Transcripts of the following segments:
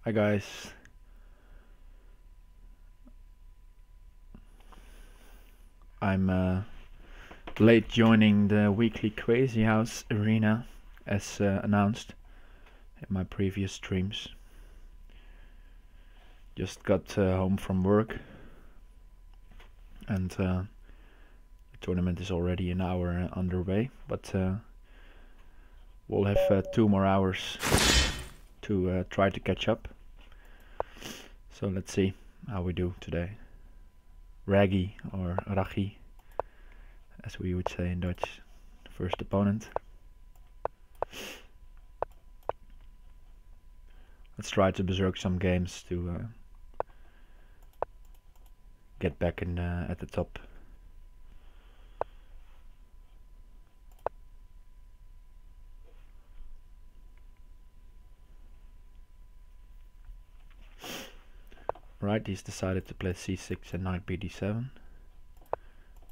Hi guys. I'm late joining the Weekly Crazyhouse arena as announced in my previous streams. Just got home from work and the tournament is already an hour underway, but we'll have 2 more hours to try to catch up. So let's see how we do today. Raggy or Raggy, as we would say in Dutch, first opponent. Let's try to berserk some games to get back in at the top. Right, he's decided to play c6 and knight bd7,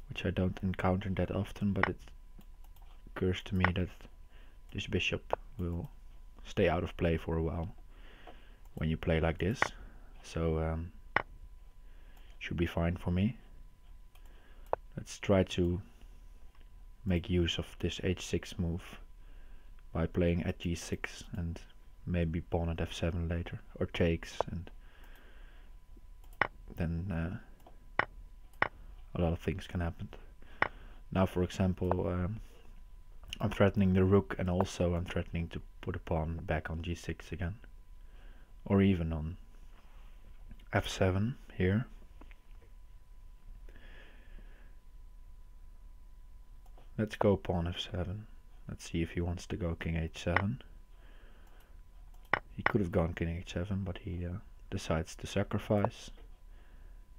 which I don't encounter that often, but it occurs to me that this bishop will stay out of play for a while when you play like this, so should be fine for me. Let's try to make use of this h6 move by playing at g6 and maybe pawn at f7 later, or takes, and then a lot of things can happen. Now, for example, I'm threatening the rook, and also I'm threatening to put a pawn back on g6 again, or even on f7 here. Let's go pawn f7. Let's see if he wants to go king h7. He could have gone king h7, but he decides to sacrifice.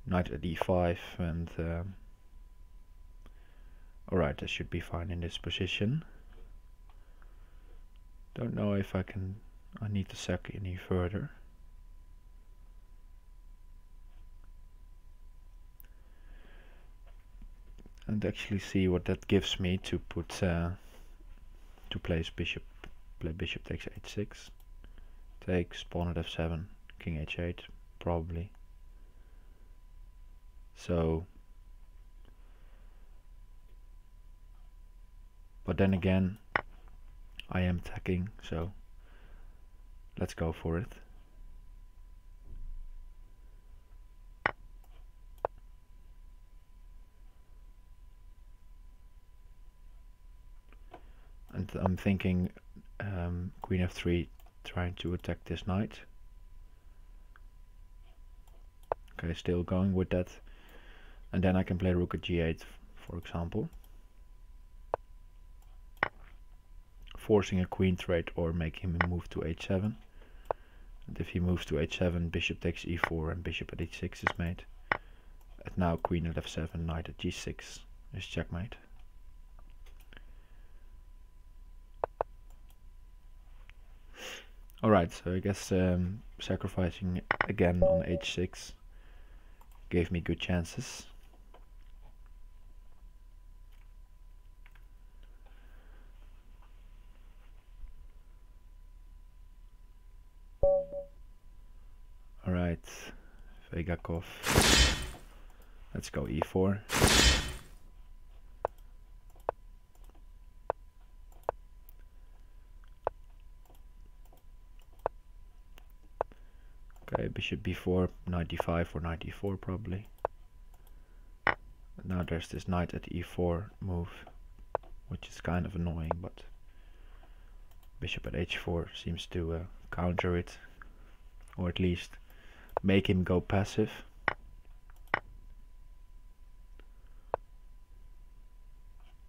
Knight at e5, and alright, that should be fine in this position. Don't know if I need to sack any further. And actually see what that gives me to put to play bishop takes h6, takes pawn at f7, king h8 probably. So, but then again, I am attacking, so let's go for it. And I'm thinking queen f3, trying to attack this knight. Okay, still going with that. And then I can play rook at g8, for example, forcing a queen trade or making him move to h7. And if he moves to h7, bishop takes e4 and bishop at h6 is made. And now queen at f7, knight at g6 is checkmate. Alright, so I guess sacrificing again on h6 gave me good chances. Alright, Vegakov. Let's go e4. Okay, bishop b4, knight d5 or knight e4 probably. Now there's this knight at e4 move, which is kind of annoying, but bishop at h4 seems to counter it, or at least make him go passive.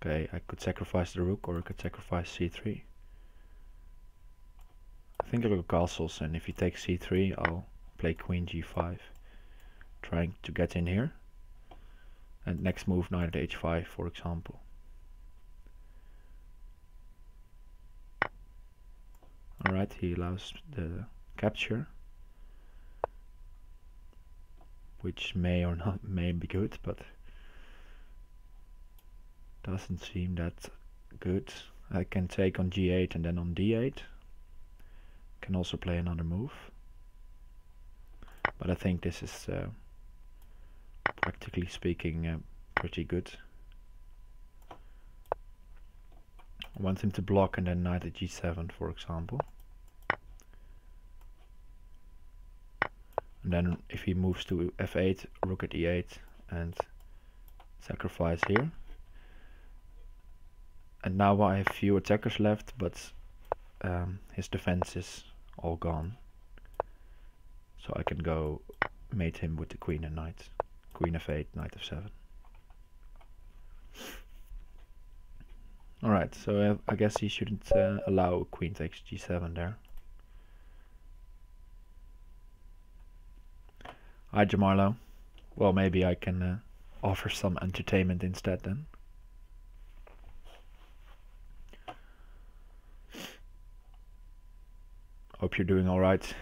Okay, I could sacrifice the rook, or I could sacrifice c3. I think I'll go castles, and if he takes c3, I'll play queen g5, trying to get in here. And next move, knight at h5, for example. Alright, he allows the capture, which may or not may be good, but doesn't seem that good. I can take on g8 and then on d8. Can also play another move. but I think this is practically speaking pretty good. I want him to block and then knight at g7, for example. And then if he moves to f8, rook at e8 and sacrifice here. And now I have few attackers left, but his defense is all gone. So I can go mate him with the queen and knight. Queen f8, knight f7. Alright, so I guess he shouldn't allow queen takes g7 there. Hi Jamarlo. Well, maybe I can offer some entertainment instead then. Hope you're doing alright.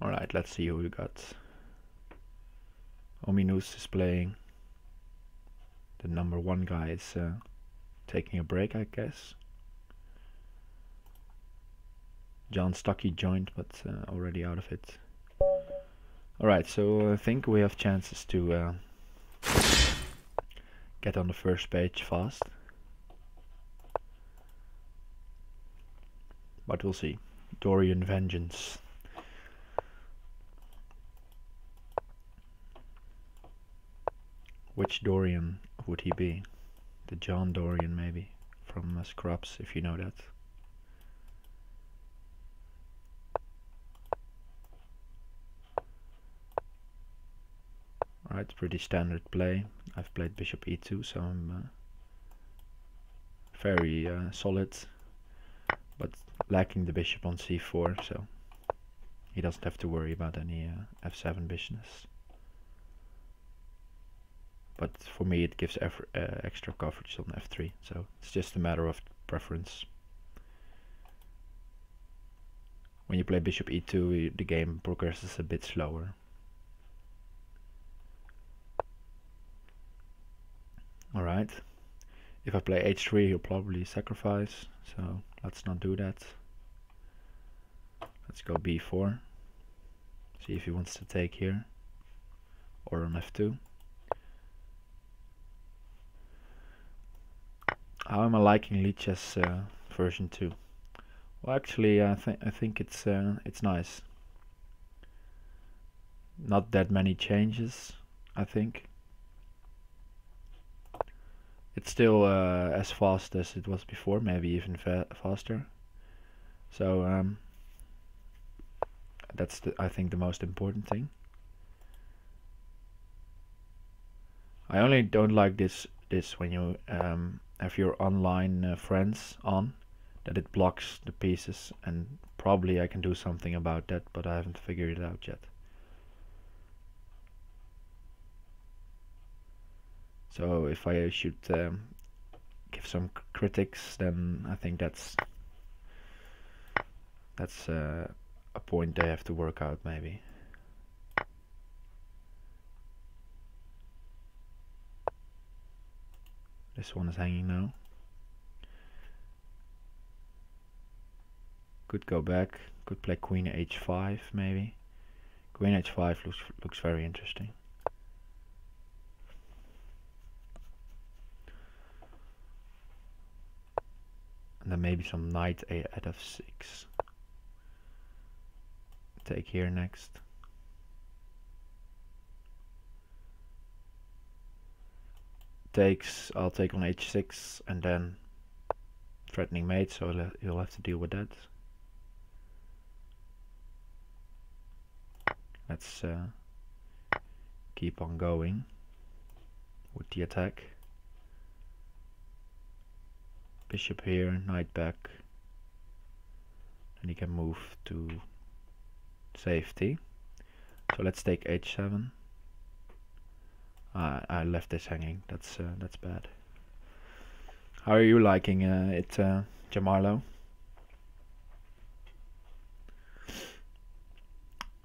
Alright, let's see who we got. Ominous is playing. The #1 guy is taking a break, I guess. John Stuckey joined, but already out of it. Alright, so I think we have chances to get on the first page fast. But we'll see. Dorian Vengeance. Which Dorian would he be? The John Dorian maybe, from Scrubs, if you know that. Alright, pretty standard play. I've played bishop e2, so I'm very solid, but lacking the bishop on c4, so he doesn't have to worry about any f7 business. But for me it gives extra coverage on f3, so it's just a matter of preference. When you play bishop e2, the game progresses a bit slower. Alright, if I play h3 he'll probably sacrifice, so let's not do that. Let's go b4, see if he wants to take here, or on f2. How am I liking Lichess version 2? Well, actually, I think it's nice. Not that many changes, I think. It's still as fast as it was before, maybe even faster. So that's I think the most important thing. I only don't like this when you have your online friends on, that it blocks the pieces, and probably I can do something about that, but I haven't figured it out yet. So if I should give some critics, then I think that's a point they have to work out maybe. This one is hanging now. Could go back, could play queen h5 maybe. Queen h5 looks very interesting. And then maybe some knight at f6. Take here next. Takes, I'll take on h6 and then threatening mate, so you'll have to deal with that. Let's keep on going with the attack. Bishop here, knight back, and he can move to safety. So let's take h7. I left this hanging. That's bad. How are you liking it, Jamarlo?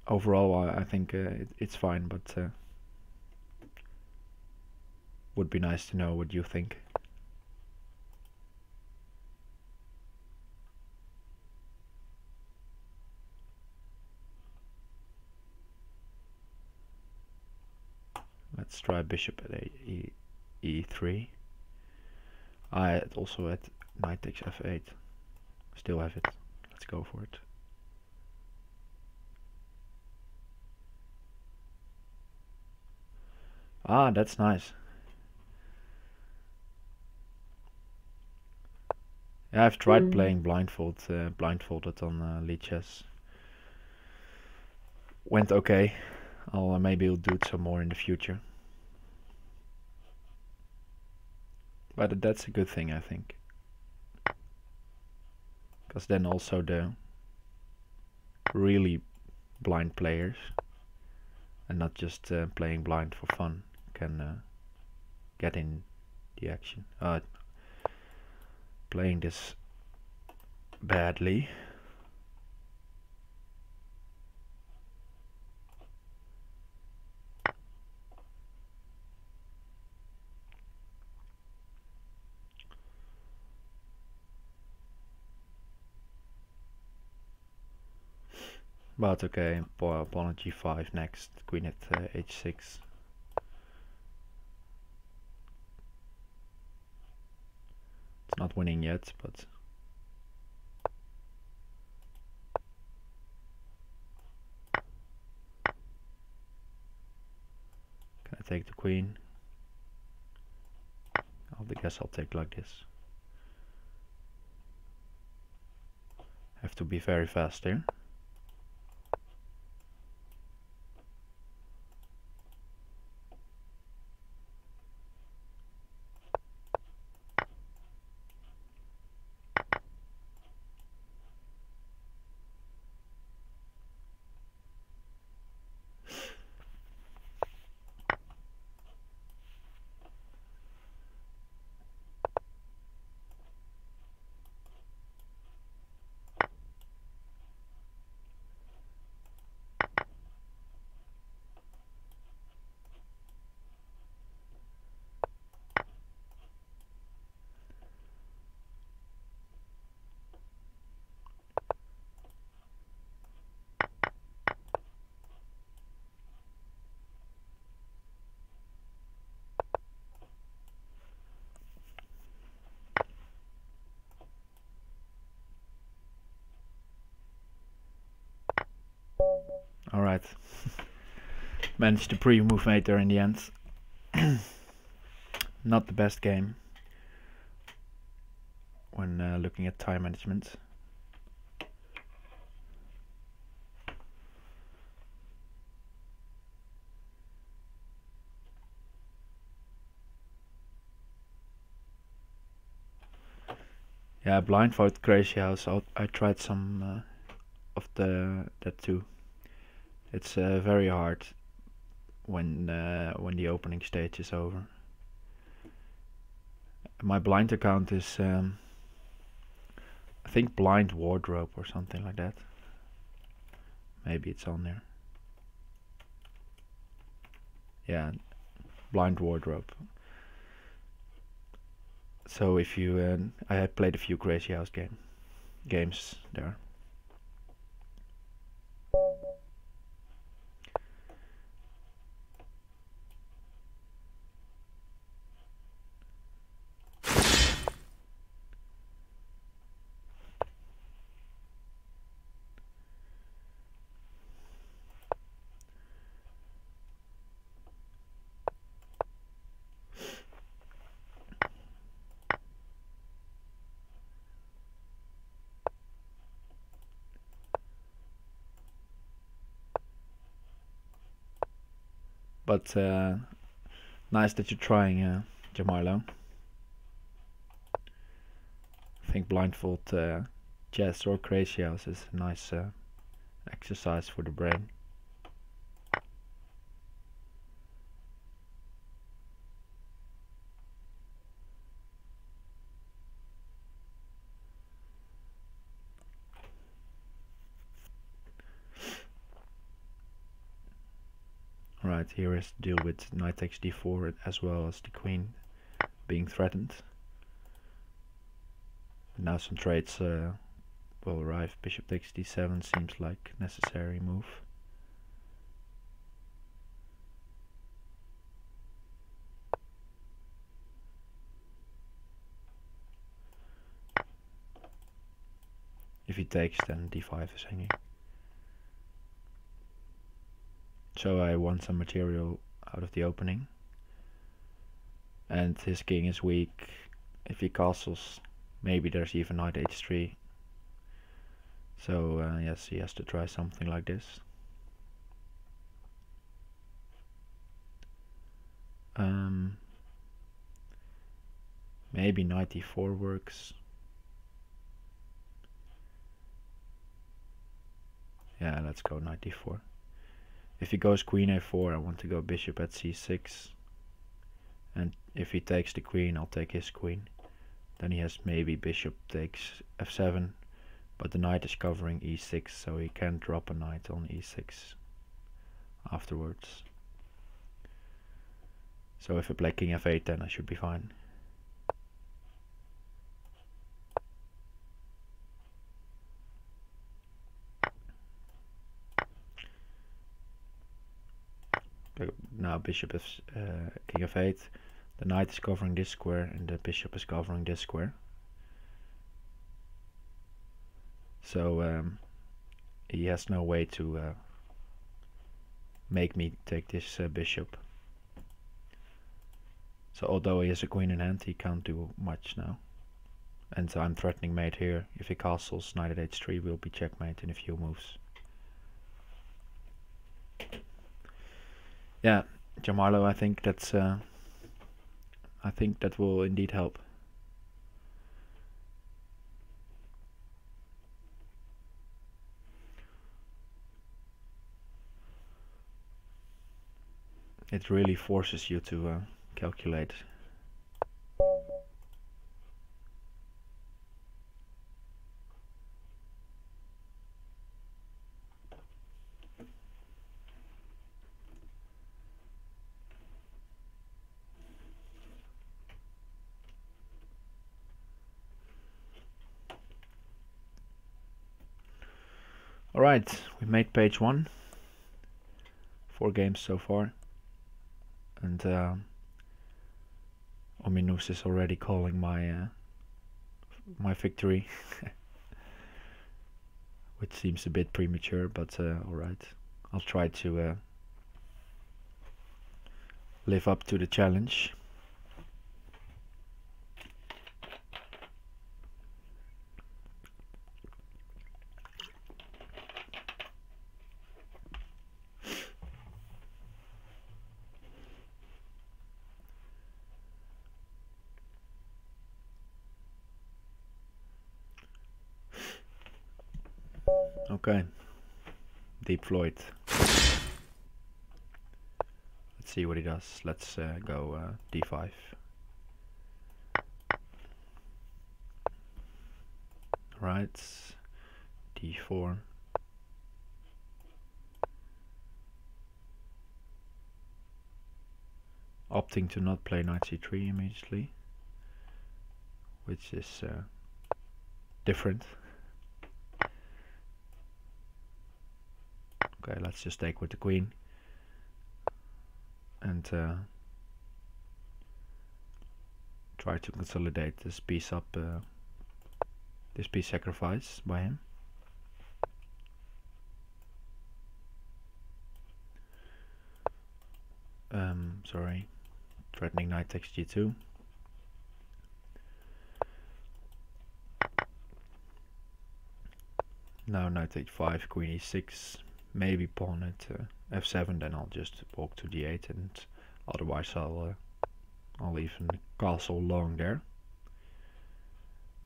Overall, I think it's fine, but would be nice to know what you think. let's try bishop at e3. I had also at knight takes f8. Still have it. Let's go for it. Ah, that's nice. Yeah, I've tried playing blindfolded on lead chess. Went okay. Maybe I'll do it some more in the future. But that's a good thing, I think. Because then also the really blind players, and not just playing blind for fun, can get in the action. Playing this badly. But okay, pawn at g5 next, queen at h6. It's not winning yet, but can I take the queen? I guess I'll take like this. Have to be very fast here. Alright. Managed to pre-move mate there in the end. Not the best game when looking at time management. Yeah, blindfold Crazyhouse. I tried some of that too. It's very hard when the opening stage is over. My blind account is I think Blind Wardrobe or something like that. Maybe it's on there. Yeah, Blind Wardrobe. So if you, I have played a few Crazyhouse games there. But nice that you're trying, Jamarlo. I think blindfold chess or Crazyhouse is a nice exercise for the brain. Right, here is to deal with knight takes d4 as well as the queen being threatened. Now some trades will arrive. Bishop takes d7 seems like necessary move. he takes, then d5 is hanging. So I want some material out of the opening. And his king is weak. If he castles, maybe there's even knight h3. So yes, he has to try something like this. Maybe knight e4 works. Yeah, let's go knight d4. If he goes queen a4, I want to go bishop at c6. And if he takes the queen, I'll take his queen. Then he has maybe bishop takes f7, but the knight is covering e6, so he can't drop a knight on e6 afterwards. So if I play king f8, then I should be fine. Now bishop is king f8. The knight is covering this square and the bishop is covering this square. So he has no way to make me take this bishop. So although he has a queen in hand, he can't do much now. And so I'm threatening mate here. If he castles, knight at h3 will be checkmate in a few moves. Yeah, Gianmarlo, I think that's I think that will indeed help. It really forces you to calculate. Alright, we made page 1. 4 games so far. And Ominous is already calling my my victory. Which seems a bit premature, but alright. I'll try to live up to the challenge. Okay, Deep Floyd. Let's see what he does. Let's go d5. Right, d4. Opting to not play knight c3 immediately, which is different. Okay, let's just take with the queen and try to consolidate this piece up, this piece sacrifice by him. Sorry, threatening knight takes g2. Now knight h5, queen e6, maybe pawn at f7, then I'll just walk to d8, and otherwise I'll even castle long there.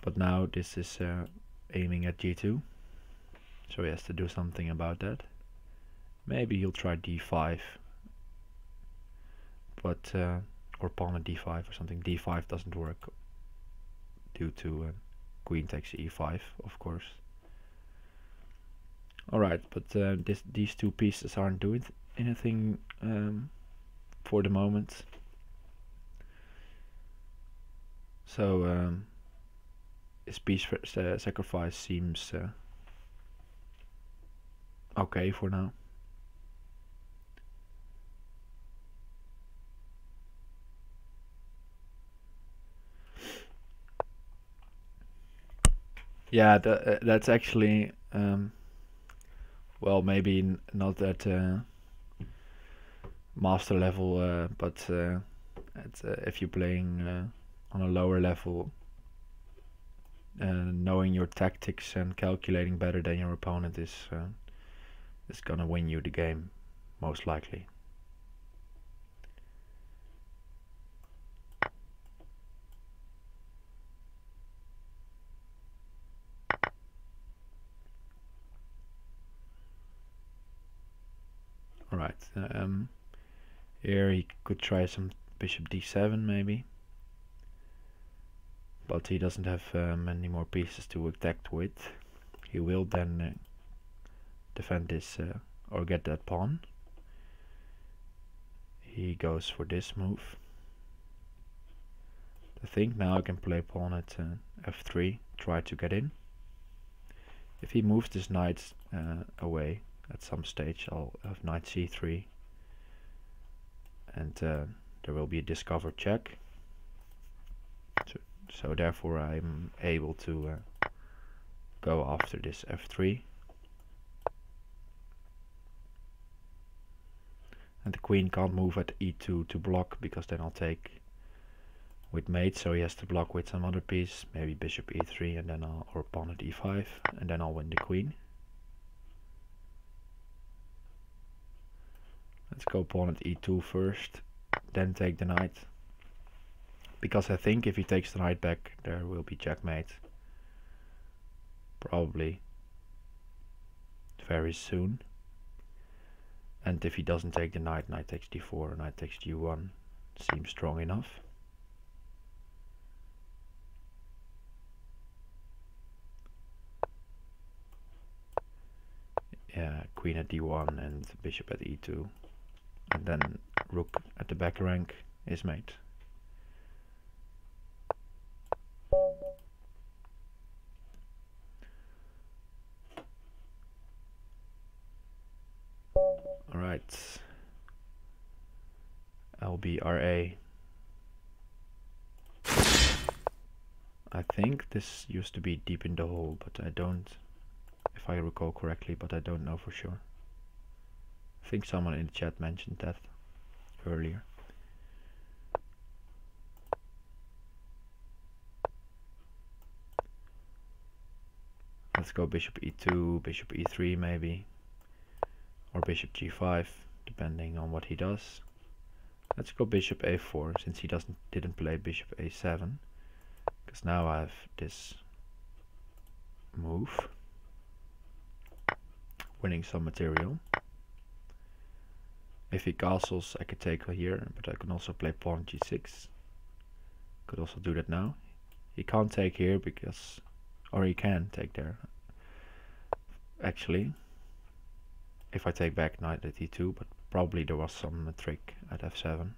But now this is aiming at g2, so he has to do something about that. Maybe he'll try d5, but or pawn at d5 or something. d5 doesn't work due to queen takes e5, of course. Alright, but these two pieces aren't doing anything for the moment. So his piece sacrifice seems okay for now. Yeah, that's actually well, maybe not at master level, but if you're playing on a lower level, knowing your tactics and calculating better than your opponent is gonna win you the game, most likely. Alright, here he could try some bishop d7 maybe, but he doesn't have many more pieces to attack with. He will then defend this or get that pawn. He goes for this move. I think now I can play pawn at f3, try to get in. If he moves this knight away at some stage, I'll have knight c3, and there will be a discovered check. So therefore I'm able to go after this f3. And the queen can't move at e2 to block, because then I'll take with mate, so he has to block with some other piece, maybe bishop e3, and then or pawn at e5, and then I'll win the queen. Let's go pawn at e2 first, then take the knight, because I think if he takes the knight back, there will be checkmate, probably very soon. And if he doesn't take the knight, knight takes d4, knight takes g1 seems strong enough. Yeah, queen at d1 and bishop at e2, and then rook at the back rank is mate. Alright, LBRA. I think this used to be deep in the hole, but I don't, if I recall correctly, but I don't know for sure. I think someone in the chat mentioned that earlier. Let's go bishop e2, bishop e3 maybe, or bishop g5, depending on what he does. Let's go bishop a4, since he didn't play bishop a7, because now I have this move, winning some material. If he castles, I could take here, but I can also play pawn g6. Could also do that now. He can't take here because, or he can take there. Actually, if I take back knight at e2, but probably there was some trick at f7.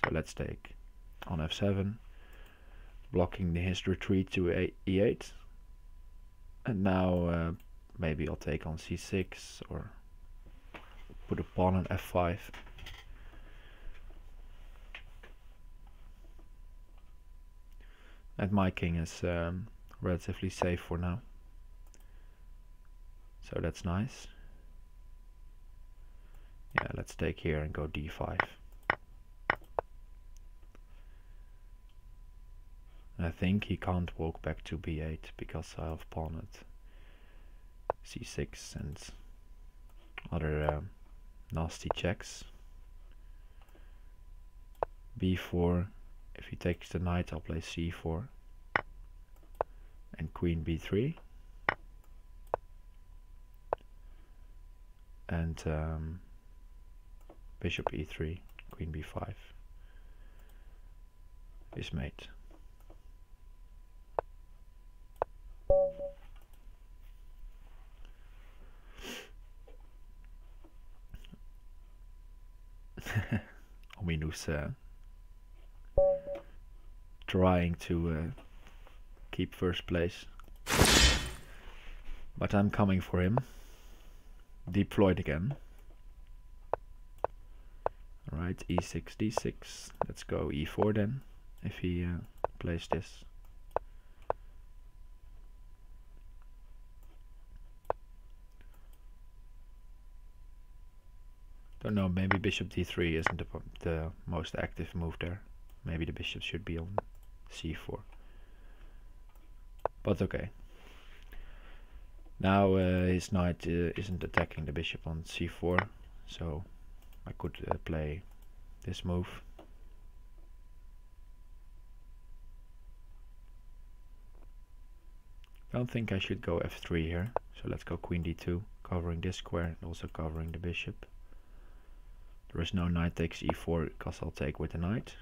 So let's take on f7, blocking his retreat to e8. And now maybe I'll take on c6 or put a pawn on f5. And my king is relatively safe for now. So that's nice. Yeah, let's take here and go d5. And I think he can't walk back to b8 because I have pawn at c6 and other nasty checks. b4, if he takes the knight I'll play c4 and queen b3, and bishop e3, queen b5 is mate. Ominous trying to keep first place, but I'm coming for him. Deployed again. Alright, e6, d6. Let's go e4 then, if he plays this. So no, maybe bishop d3 isn't the most active move there. Maybe the bishop should be on c4. But okay. Now his knight isn't attacking the bishop on c4, so I could play this move. Don't think I should go f3 here, so let's go queen d2, covering this square and also covering the bishop. There is no knight takes e4 because I'll take with the knight.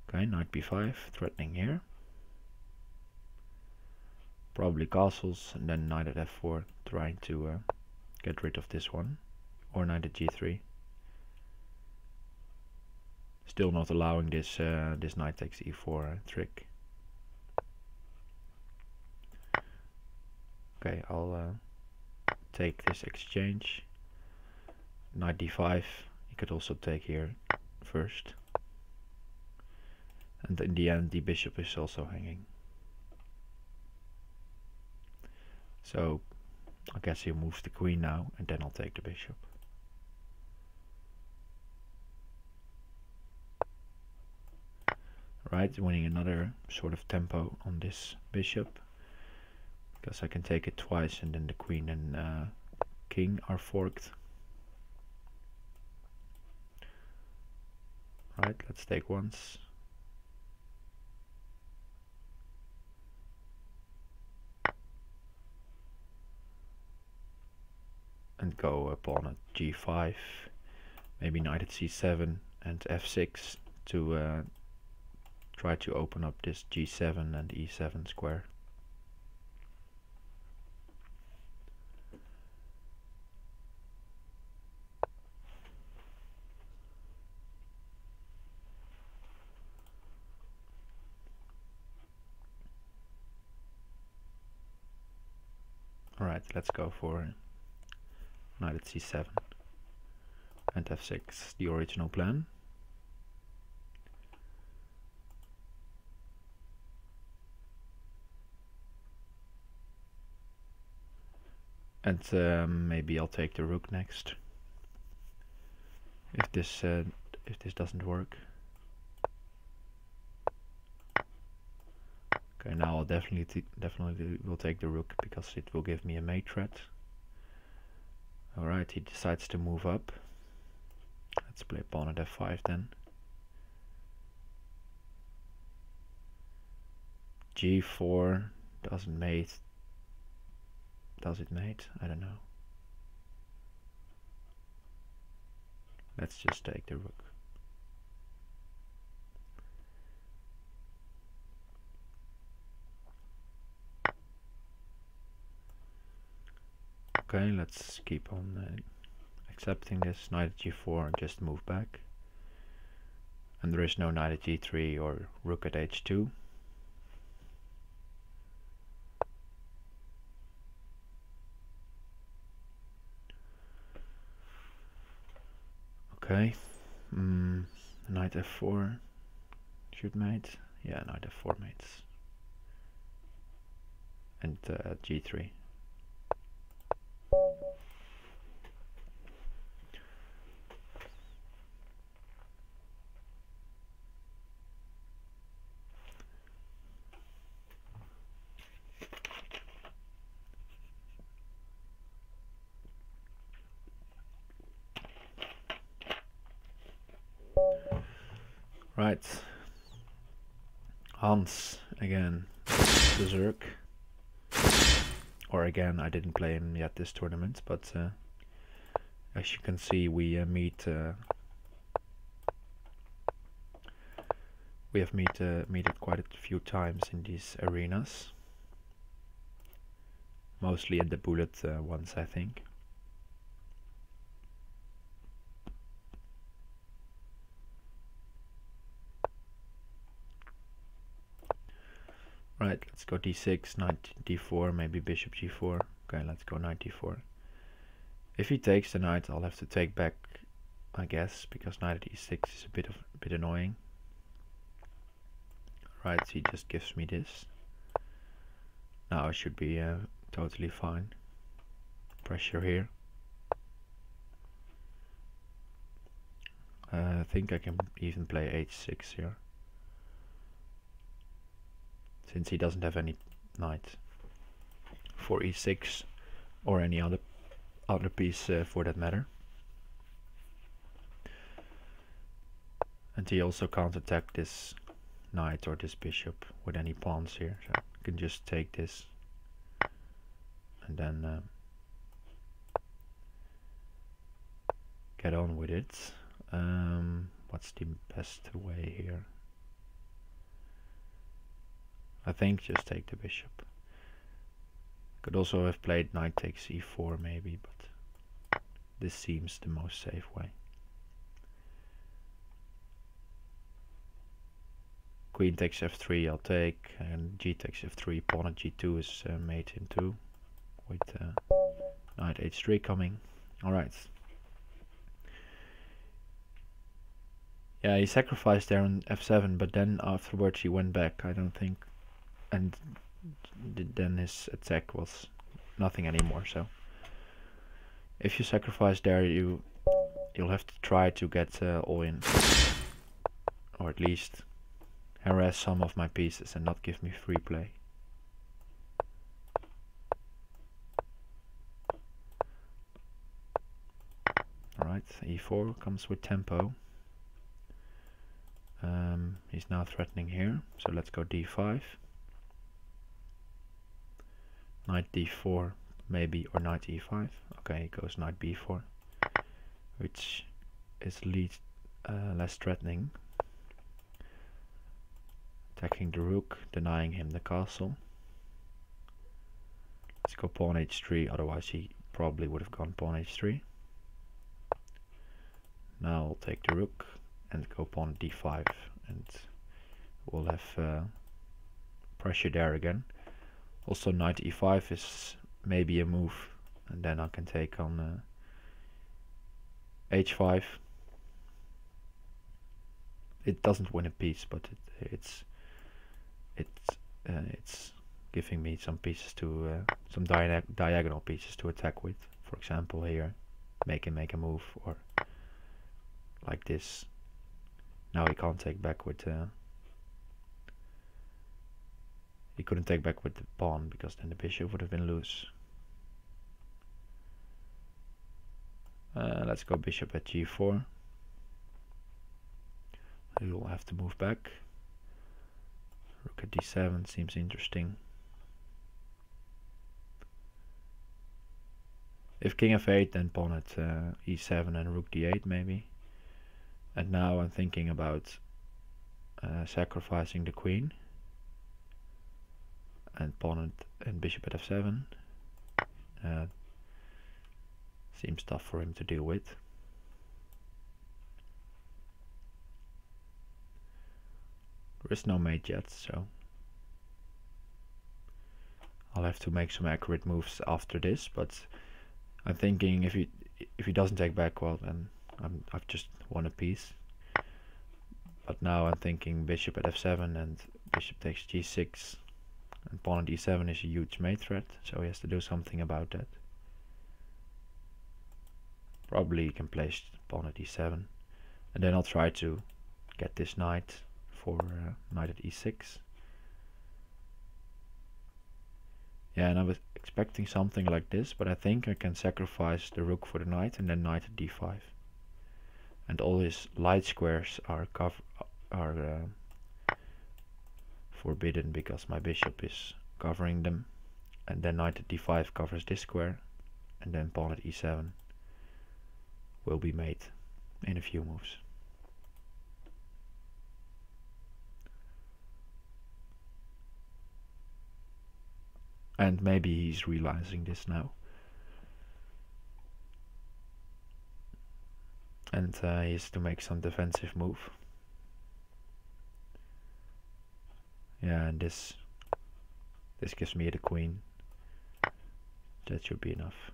Okay, knight b5, threatening here. Probably castles and then knight at f4, trying to get rid of this one. Or knight at g3. Still not allowing this this knight takes e4 trick. Okay, I'll take this exchange. Knight d5. You could also take here first. And in the end the bishop is also hanging. So I guess he moves the queen now and then I'll take the bishop. Right, winning another sort of tempo on this bishop. Because I can take it twice and then the queen and king are forked. Right, let's take once. And go pawn at g5. Maybe knight at c7 and f6 to try to open up this g7 and e7 square. Alright, let's go for knight at c7 and f6, the original plan. And maybe I'll take the rook next. If this doesn't work. Okay, now I'll definitely will take the rook because it will give me a mate threat. Alright, he decides to move up. Let's play pawn at f5 then. g4 doesn't mate. Does it mate? I don't know. Let's just take the rook. Okay, let's keep on accepting this. Knight at g4 and just move back. And there is no knight at g3 or rook at h2. Okay, knight f4 should mate. Yeah, knight f4 mates. And g3. Right, Hans again, berserk. Or again, I didn't play him yet this tournament, but as you can see, we have meted quite a few times in these arenas. Mostly in the bullet ones, I think. Right, let's go d6, knight d4, maybe bishop g4. Okay, let's go knight d4. If he takes the knight, I'll have to take back, I guess, because knight at e6 is a bit annoying. Right, so he just gives me this. Now I should be totally fine. Pressure here. I think I can even play h6 here, since he doesn't have any knight for e6 or any other piece for that matter. And he also can't attack this knight or this bishop with any pawns here, so I can just take this and then get on with it. What's the best way here? I think just take the bishop. Could also have played knight takes e4 maybe, but this seems the most safe way. Queen takes f3 I'll take, and g takes f3, pawn at g2 is made into with knight h3 coming. Alright. Yeah, he sacrificed there on f7, but then afterwards he went back, I don't think, and then his attack was nothing anymore. So if you sacrifice there, you'll have to try to get all in, or at least harass some of my pieces and not give me free play. Alright, e4 comes with tempo. He's now threatening here, so let's go d5. Knight d4 maybe, or knight e5. Okay, he goes knight b4, which is less threatening. Attacking the rook, denying him the castle. Let's go pawn h3, otherwise he probably would have gone pawn h3. Now I'll take the rook and go pawn d5, and we'll have pressure there again. Also knight e5 is maybe a move, and then I can take on h5. It doesn't win a piece, but it's giving me some pieces to some diagonal pieces to attack with. For example, here make him make a move, or like this. Now he can't take back with he couldn't take back with the pawn, because then the bishop would have been loose. Let's go bishop at g4. You'll have to move back. Rook at d7 seems interesting. If king f8, then pawn at e7 and rook d8 maybe. And now I'm thinking about sacrificing the queen and pawn and bishop at f7. Seems tough for him to deal with. There is no mate yet, so I'll have to make some accurate moves after this. But I'm thinking if he doesn't take back, well, then I've just won a piece. But now I'm thinking bishop at f7 and bishop takes g6, and pawn at e7 is a huge mate threat, so he has to do something about that. Probably he can place pawn at e7, and then I'll try to get this knight for knight at e6. Yeah, and I was expecting something like this, but I think I can sacrifice the rook for the knight and then knight at d5. And all his light squares are forbidden because my bishop is covering them, and then knight at d5 covers this square, and then pawn at e7 will be made in a few moves. And maybe he's realizing this now, and he has to make some defensive move. Yeah, and this gives me the queen. That should be enough.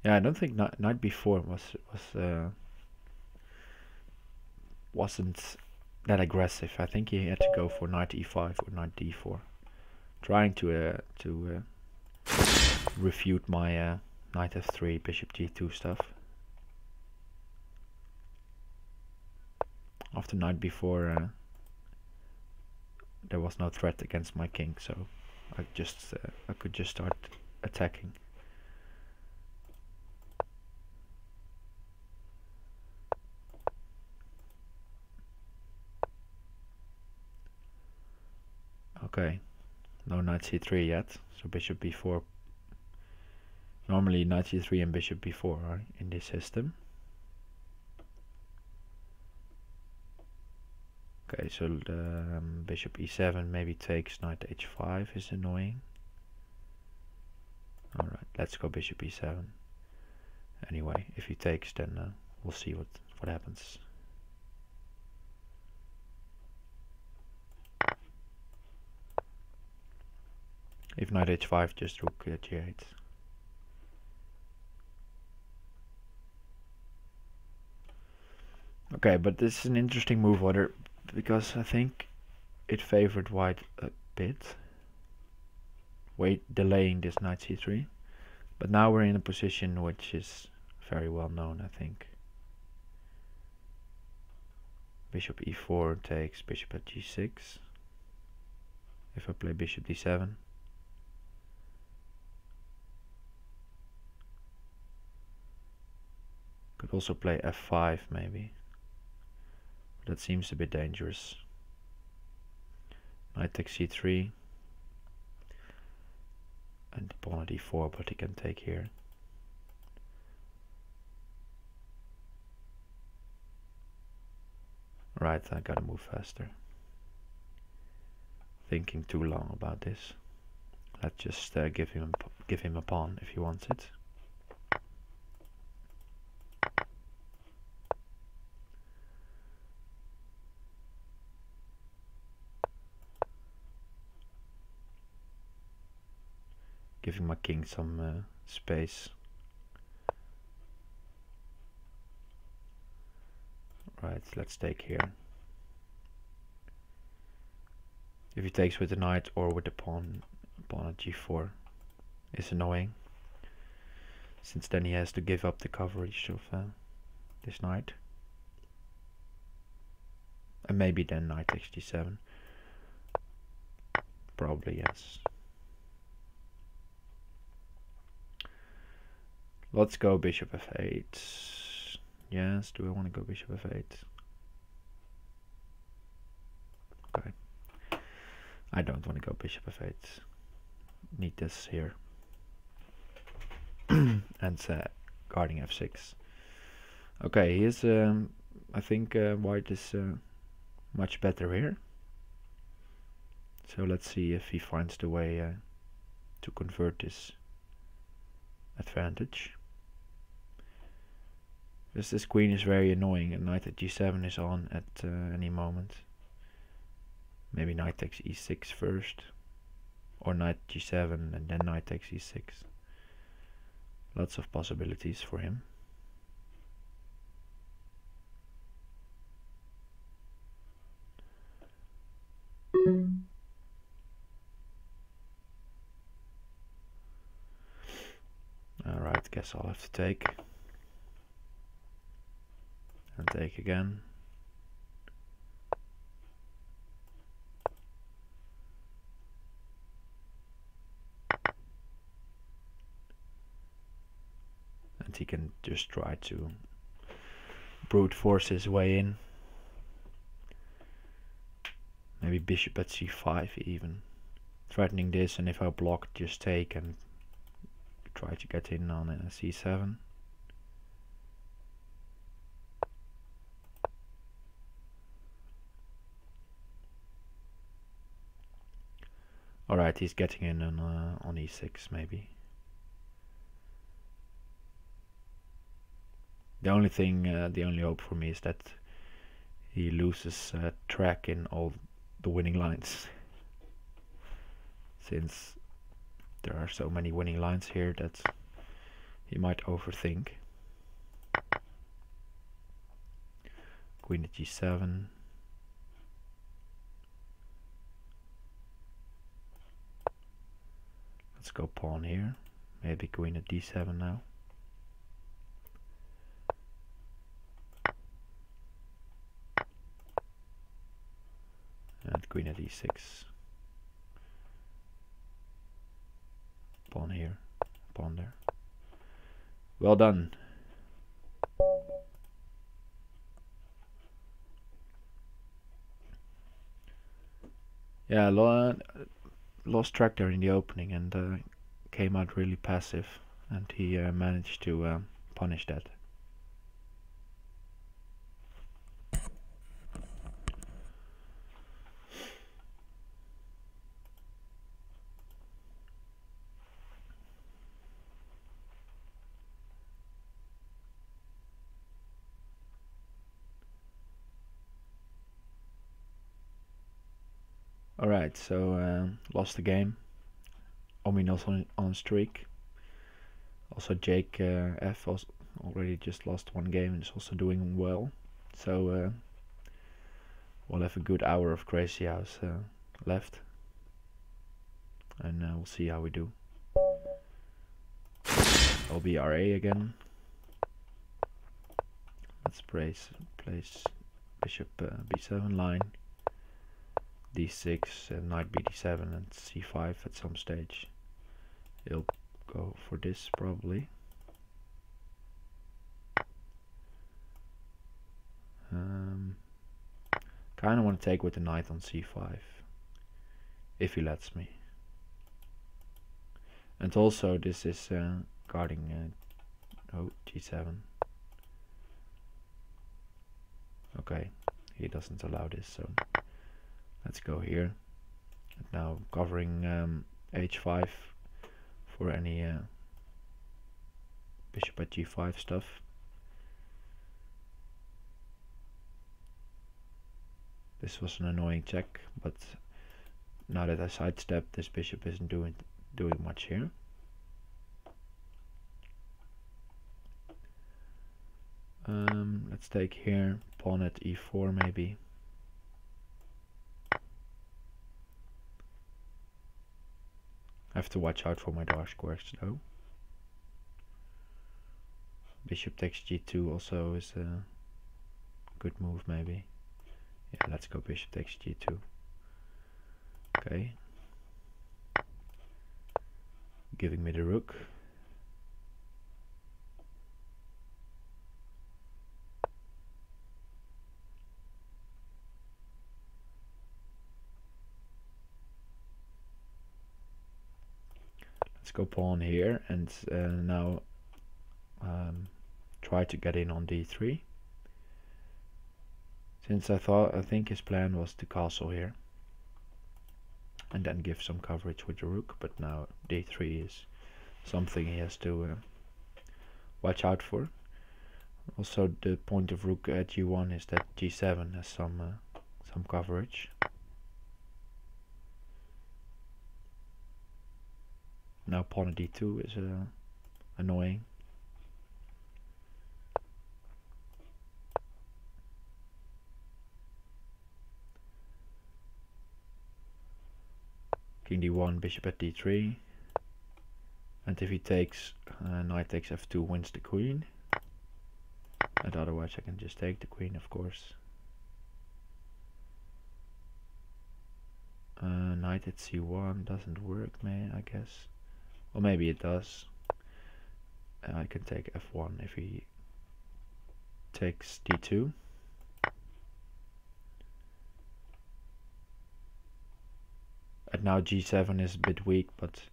Yeah, I don't think knight b4 wasn't that aggressive. I think he had to go for knight e5 or knight d4, trying to refute my knight f3, bishop g2 stuff. After knight b4, there was no threat against my king, so I could just start attacking. Okay, no knight c3 yet, so bishop b4. Normally knight c3 and bishop b4 are in this system. Okay, so the bishop e7 maybe takes, knight h5 is annoying. Alright, let's go bishop e7. Anyway, if he takes, then we'll see what happens. If knight h5, just rook g8. Okay, but this is an interesting move, because I think it favored white a bit, delaying this knight c3. But now we're in a position which is very well known, I think. Bishop e4 takes, bishop at g6. If I play bishop d7. Could also play f5 maybe. But that seems a bit dangerous. Knight takes c3. And pawn at e4, but he can take here. Right, I gotta move faster. Thinking too long about this. Let's just give him a pawn if he wants it. Giving my king some space. Right, let's take here. If he takes with the knight or with the pawn at g4 is annoying, since then he has to give up the coverage of this knight. And maybe then knight takes g7. Probably yes. Let's go bishop f8. Yes, do I want to go bishop f8? Okay. I don't want to go bishop f8. Need this here. And guarding f6. Okay, here's I think white is much better here. So let's see if he finds the way to convert this advantage. Because this queen is very annoying, and knight at g7 is on at any moment. Maybe knight takes e6 first, or knight g7 and then knight takes e6. Lots of possibilities for him. Alright, guess I'll have to take. And take again. And he can just try to brute force his way in. Maybe bishop at c5 even. Threatening this, and if I block, just take and try to get in on c7. Alright, he's getting in on e6 maybe. The only thing, the only hope for me is that he loses track in all the winning lines. Since there are so many winning lines here that he might overthink. Queen at g7. Let's go pawn here. Maybe queen at d7 now. And queen at e6. Pawn here, pawn there. Well done. Yeah, lost track there in the opening and came out really passive, and he managed to punish that. Alright, so lost the game. Ominos on streak. Also Jake F already just lost one game and is also doing well. So we'll have a good hour of Crazyhouse left. And we'll see how we do. I'll be RA again. Let's place bishop b7 line. d6 and knight bd7 and c5 at some stage. He'll go for this probably. Kind of want to take with the knight on c5 if he lets me. And also this is guarding g7. Okay, he doesn't allow this, so let's go here. And now covering h5 for any bishop at g5 stuff. This was an annoying check, but now that I sidestepped, this bishop isn't doing much here. Let's take here, pawn at e4 maybe. I have to watch out for my dark squares though. Bishop takes g2 also is a good move maybe. Yeah, let's go bishop takes g2. Okay. Giving me the rook. Let's go pawn here and now try to get in on d3. Since I think his plan was to castle here and then give some coverage with the rook, but now d3 is something he has to watch out for. Also the point of rook at g1 is that g7 has some coverage. Now pawn at d2 is annoying. King d1, bishop at d3, and if he takes knight takes f2 wins the queen, and otherwise I can just take the queen, of course. Knight at c1 doesn't work, man, I guess. Or maybe it does. I can take f1 if he takes d2. And now g7 is a bit weak, but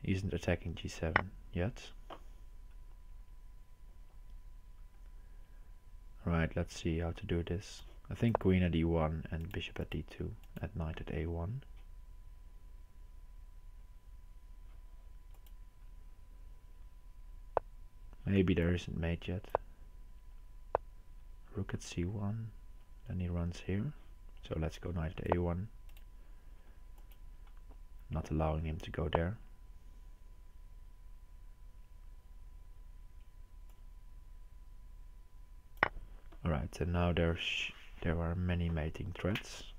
he isn't attacking g7 yet. Alright, let's see how to do this. I think queen at e1 and bishop at d2 at knight at a1. Maybe there isn't mate yet. Rook at c1, then he runs here. So let's go knight at a1. Not allowing him to go there. Alright, so now there are many mating threads. 。 . 。 . 。 . 。 . . . . . . . . . . . . . . . . . . . . . . . . . . . . . . . . . . . . . . . . . . . .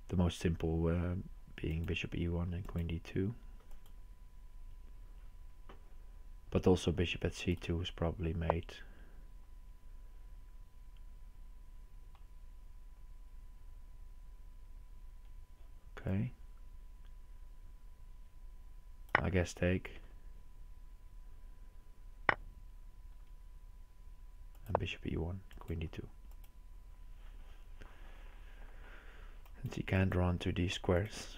The most simple being bishop e1 and queen d2. But also bishop at c2 is probably made. Okay. I guess take. And bishop e1, queen d2. Since he can't run to these squares.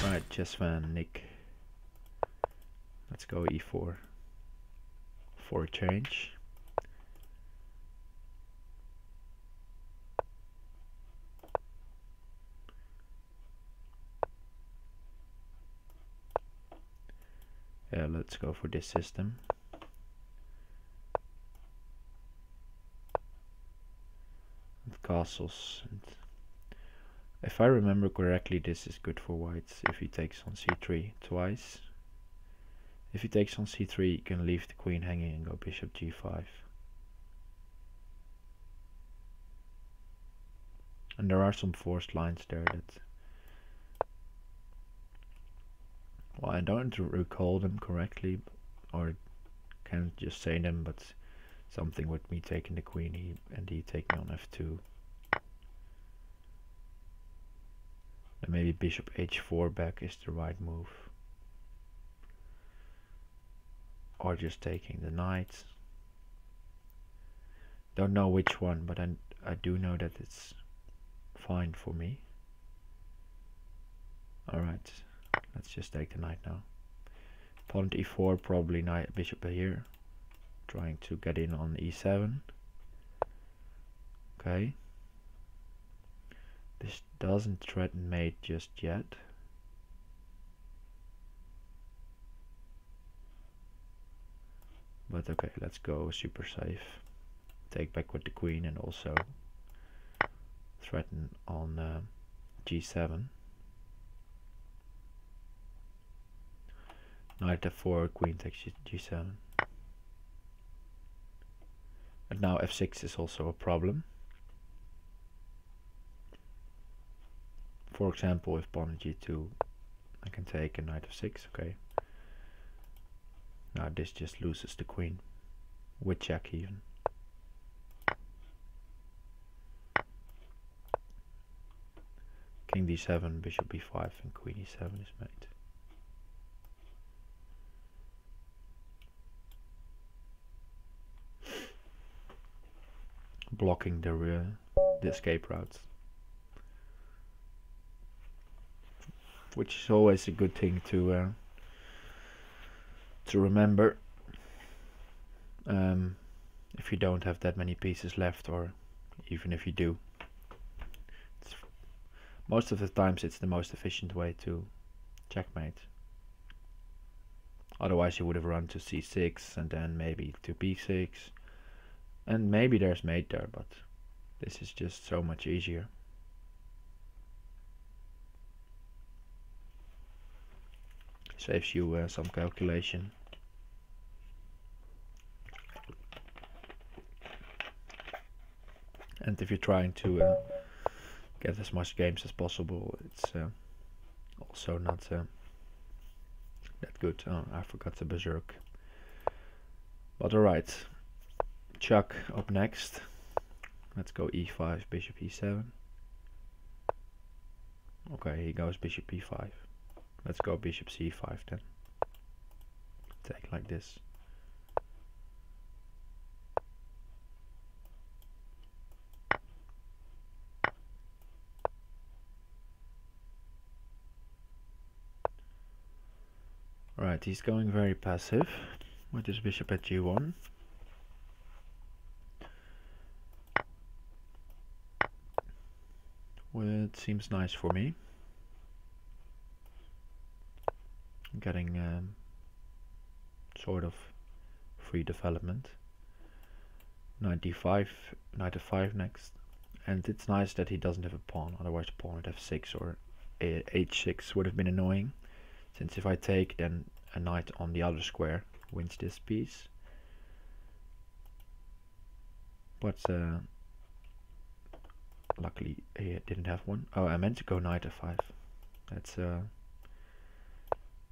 Right, Chess fan Nick. Let's go e4 for a change. Yeah, let's go for this system. With castles. And if I remember correctly, this is good for whites if he takes on c3 twice. If he takes on c3, you can leave the queen hanging and go bishop g5. And there are some forced lines there that... Well, I don't recall them correctly, or can't just say them, but something with me taking the queen and he taking on f2. And maybe bishop h4 back is the right move. Or just taking the knight. Don't know which one, but I do know that it's fine for me. Alright, let's just take the knight now. Pawn e4, probably knight bishop here. Trying to get in on e7. Okay. This doesn't threaten mate just yet. But okay, let's go super safe. Take back with the queen and also threaten on g7. Knight f4, queen takes g7. And now f6 is also a problem. For example, if pawn g2, I can take a knight f6, okay. Now this just loses the queen, with check even. King d7, bishop b5 and queen e7 is made. Blocking the escape routes. Which is always a good thing to remember. If you don't have that many pieces left, or even if you do. Most of the times it's the most efficient way to checkmate. Otherwise you would have run to c6 and then maybe to b6. And maybe there's mate there, but this is just so much easier. Saves you some calculation. And if you're trying to get as much games as possible, it's also not that good. Oh, I forgot the berserk. But alright, Chuck up next. Let's go e5, bishop e7. Okay, he goes bishop e5. Let's go bishop c5 then. Take like this. Right, he's going very passive with his bishop at g1. Well, it seems nice for me. Getting sort of free development. Knight d5, knight f5 next. And it's nice that he doesn't have a pawn, otherwise pawn at f6 or h6 would have been annoying. Since if I take, then a knight on the other square wins this piece. but luckily he didn't have one. Oh, I meant to go knight f5. That's a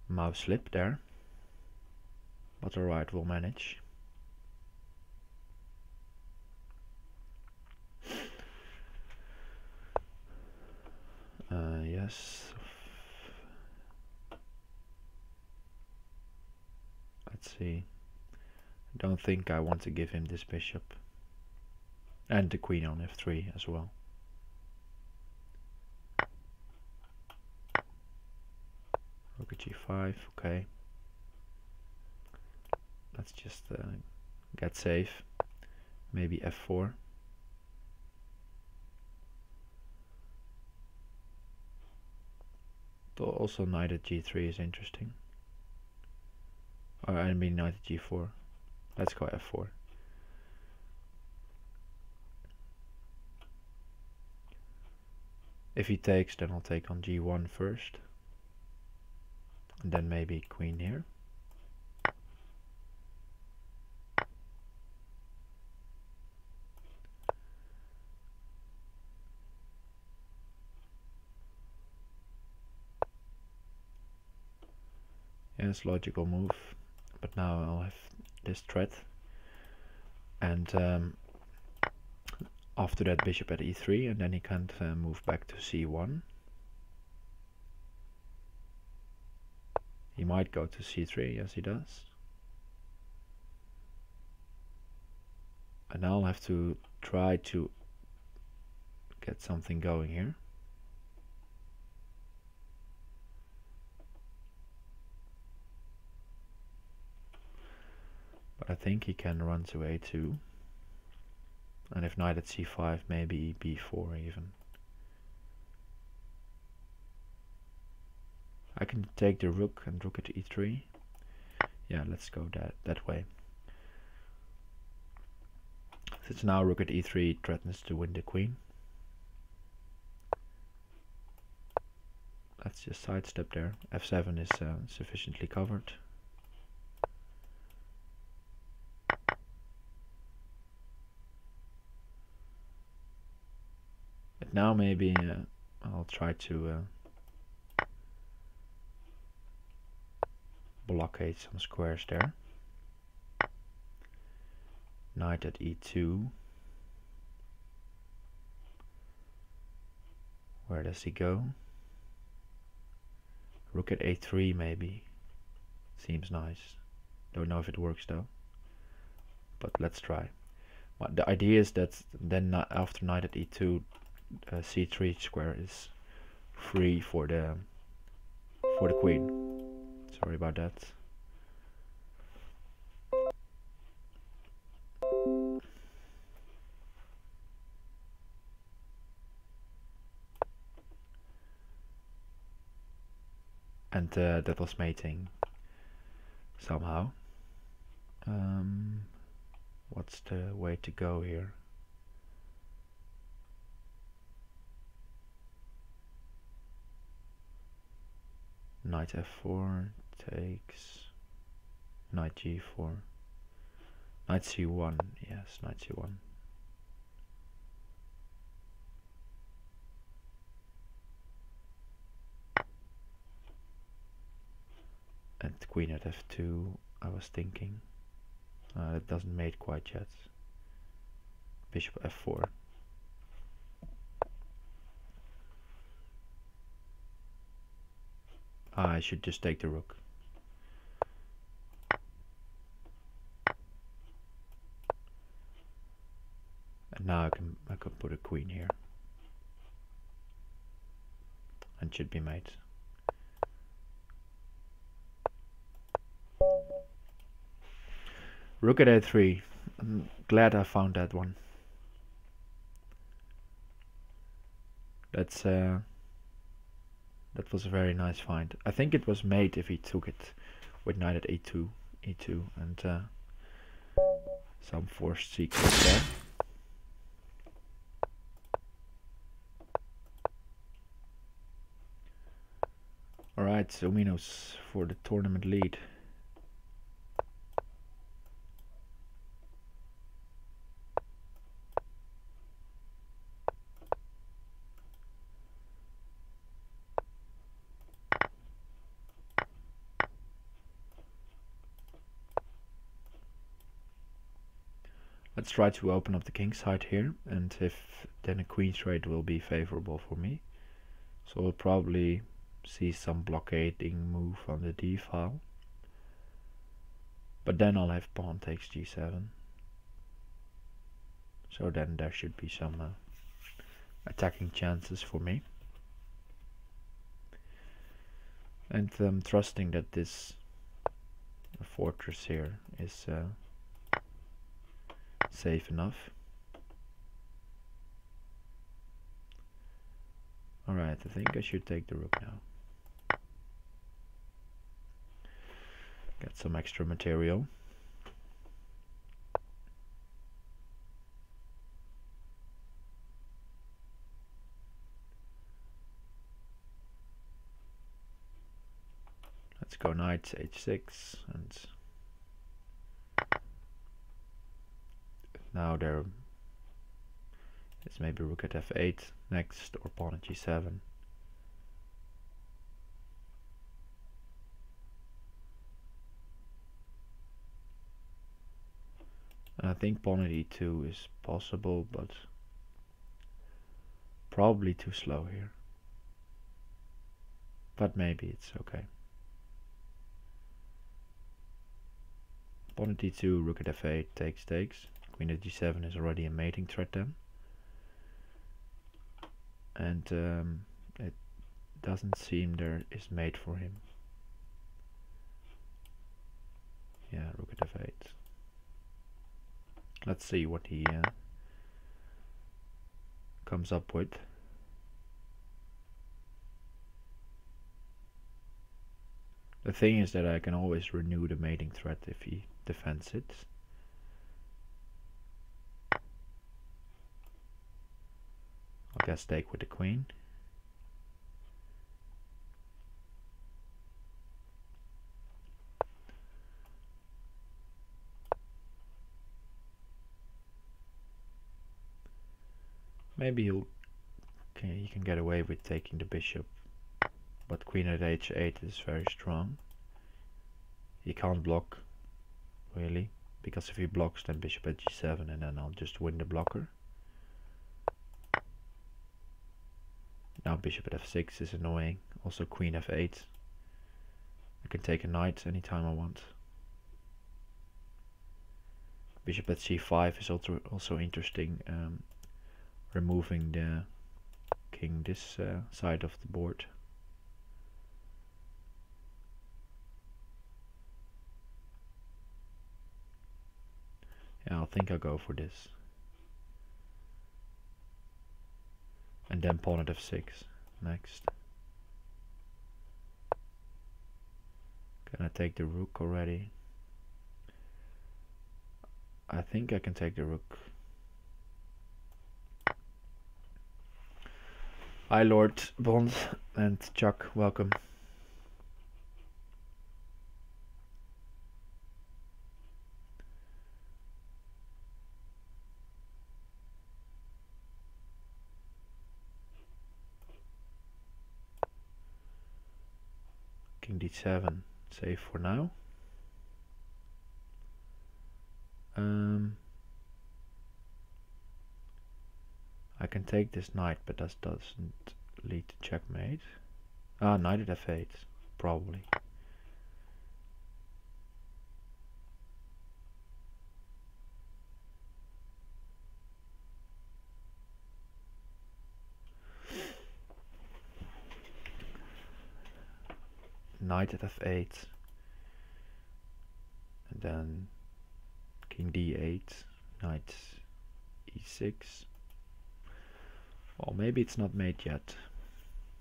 mouse slip there, but alright, we'll manage. Yes. Let's see. I don't think I want to give him this bishop. And the queen on f3 as well. Rook at g5, okay. Let's just get safe. Maybe f4. Also knight at g3 is interesting. Or I mean knight at g4. Let's go f4. If he takes, then I'll take on g1 first. And then maybe queen here. Yes, logical move. But now I'll have this threat. And after that bishop at e3, and then he can't move back to c1. He might go to c3, yes he does. And I'll have to try to get something going here. But I think he can run to a2. And if knight at c5, maybe b4 even. I can take the rook and rook at e3. Yeah, let's go that way. Since now rook at e3 threatens to win the queen. Let's just sidestep there. f7 is sufficiently covered. But now maybe I'll try to blockade some squares there. Knight at e2. Where does he go? Rook at a3 maybe. Seems nice. Don't know if it works though. But let's try. Well, the idea is that then after knight at e2, c3 square is free for the queen. Sorry about that. And that was mating somehow. What's the way to go here? Knight f4 takes knight g4. Knight c1, yes, knight c1. And queen at f2, I was thinking. It doesn't mate quite yet. Bishop f4. I should just take the rook. And now I can put a queen here. And should be mate. Rook at a3. I'm glad I found that one. That's that was a very nice find. I think it was mate if he took it with knight at e2, and some forced sequence there. Alright, so Minos for the tournament lead. Let's try to open up the king side here, and if then a queen trade will be favorable for me. So we'll probably see some blockading move on the d file. But then I'll have pawn takes g7. So then there should be some attacking chances for me. And I'm trusting that this fortress here is safe enough. Alright, I think I should take the rook now. Get some extra material. Let's go knight h6, and now there is maybe rook at f8 next, or pawn at g7. And I think pawn at e2 is possible, but probably too slow here. But maybe it's okay. Pawn at d2, rook at f8 takes. Queen at g7 is already a mating threat then. And it doesn't seem there is mate for him. Yeah, rook at f8. Let's see what he comes up with. The thing is that I can always renew the mating threat if he defends it. I'll guess take with the queen. Maybe he can get away with taking the bishop, but queen at h8 is very strong. He can't block, really, because if he blocks then bishop at g7, and then I'll just win the blocker. Now bishop at f6 is annoying, also queen f8. I can take a knight anytime I want. Bishop at c5 is also interesting, removing the king this side of the board. Yeah, I think I'll go for this. And then pawn at f6 next. Can I take the rook already? I think I can take the rook. Hi Lord Bond and Chuck, welcome. King d7, safe for now. I can take this knight, but that doesn't lead to checkmate. Ah, knight at f8, probably. Knight at f8, and then king d8, knight e6. Well, maybe it's not made yet,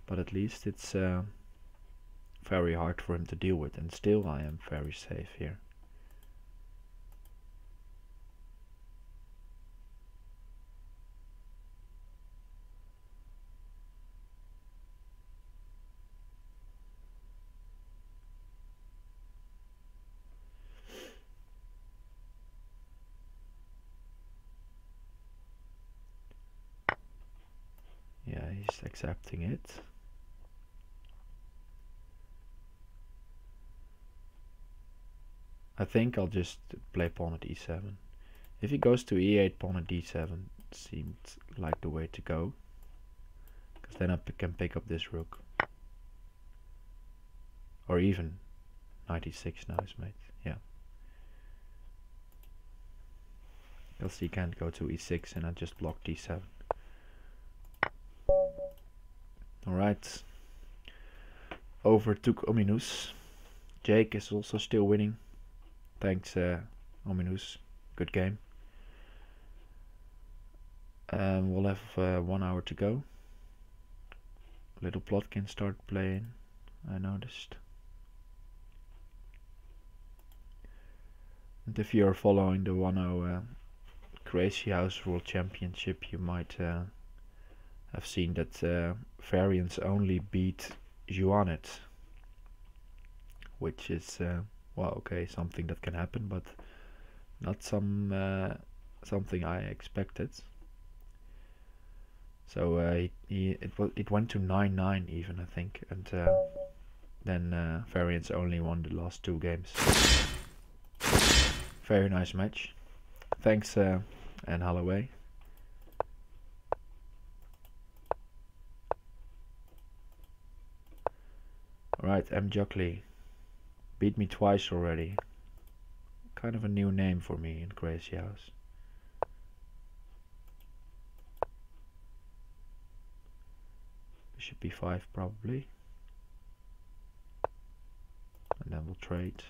but at least it's very hard for him to deal with, and still I am very safe here. Yeah, he's accepting it. I think I'll just play pawn at e7. If he goes to e8, pawn at d7 seemed like the way to go, because then I can pick up this rook, or even knight e6 now is made. Yeah, because he can't go to e6 and I just block d7. Alright, over to Ominous. Jake is also still winning. Thanks Ominous, good game. We'll have 1 hour to go. Little plotkin start playing, I noticed. And if you're following the 1-0 Crazyhouse World Championship, you might have seen that variants only beat Juanet, which is well, okay, something that can happen, but not something I expected. So it went to 9-9 even, I think, and then variants only won the last 2 games. Very nice match. Thanks Anne Holloway. Alright, M. Jockley. Beat me twice already. Kind of a new name for me in Crazyhouse. Bishop b5 probably. And then we'll trade.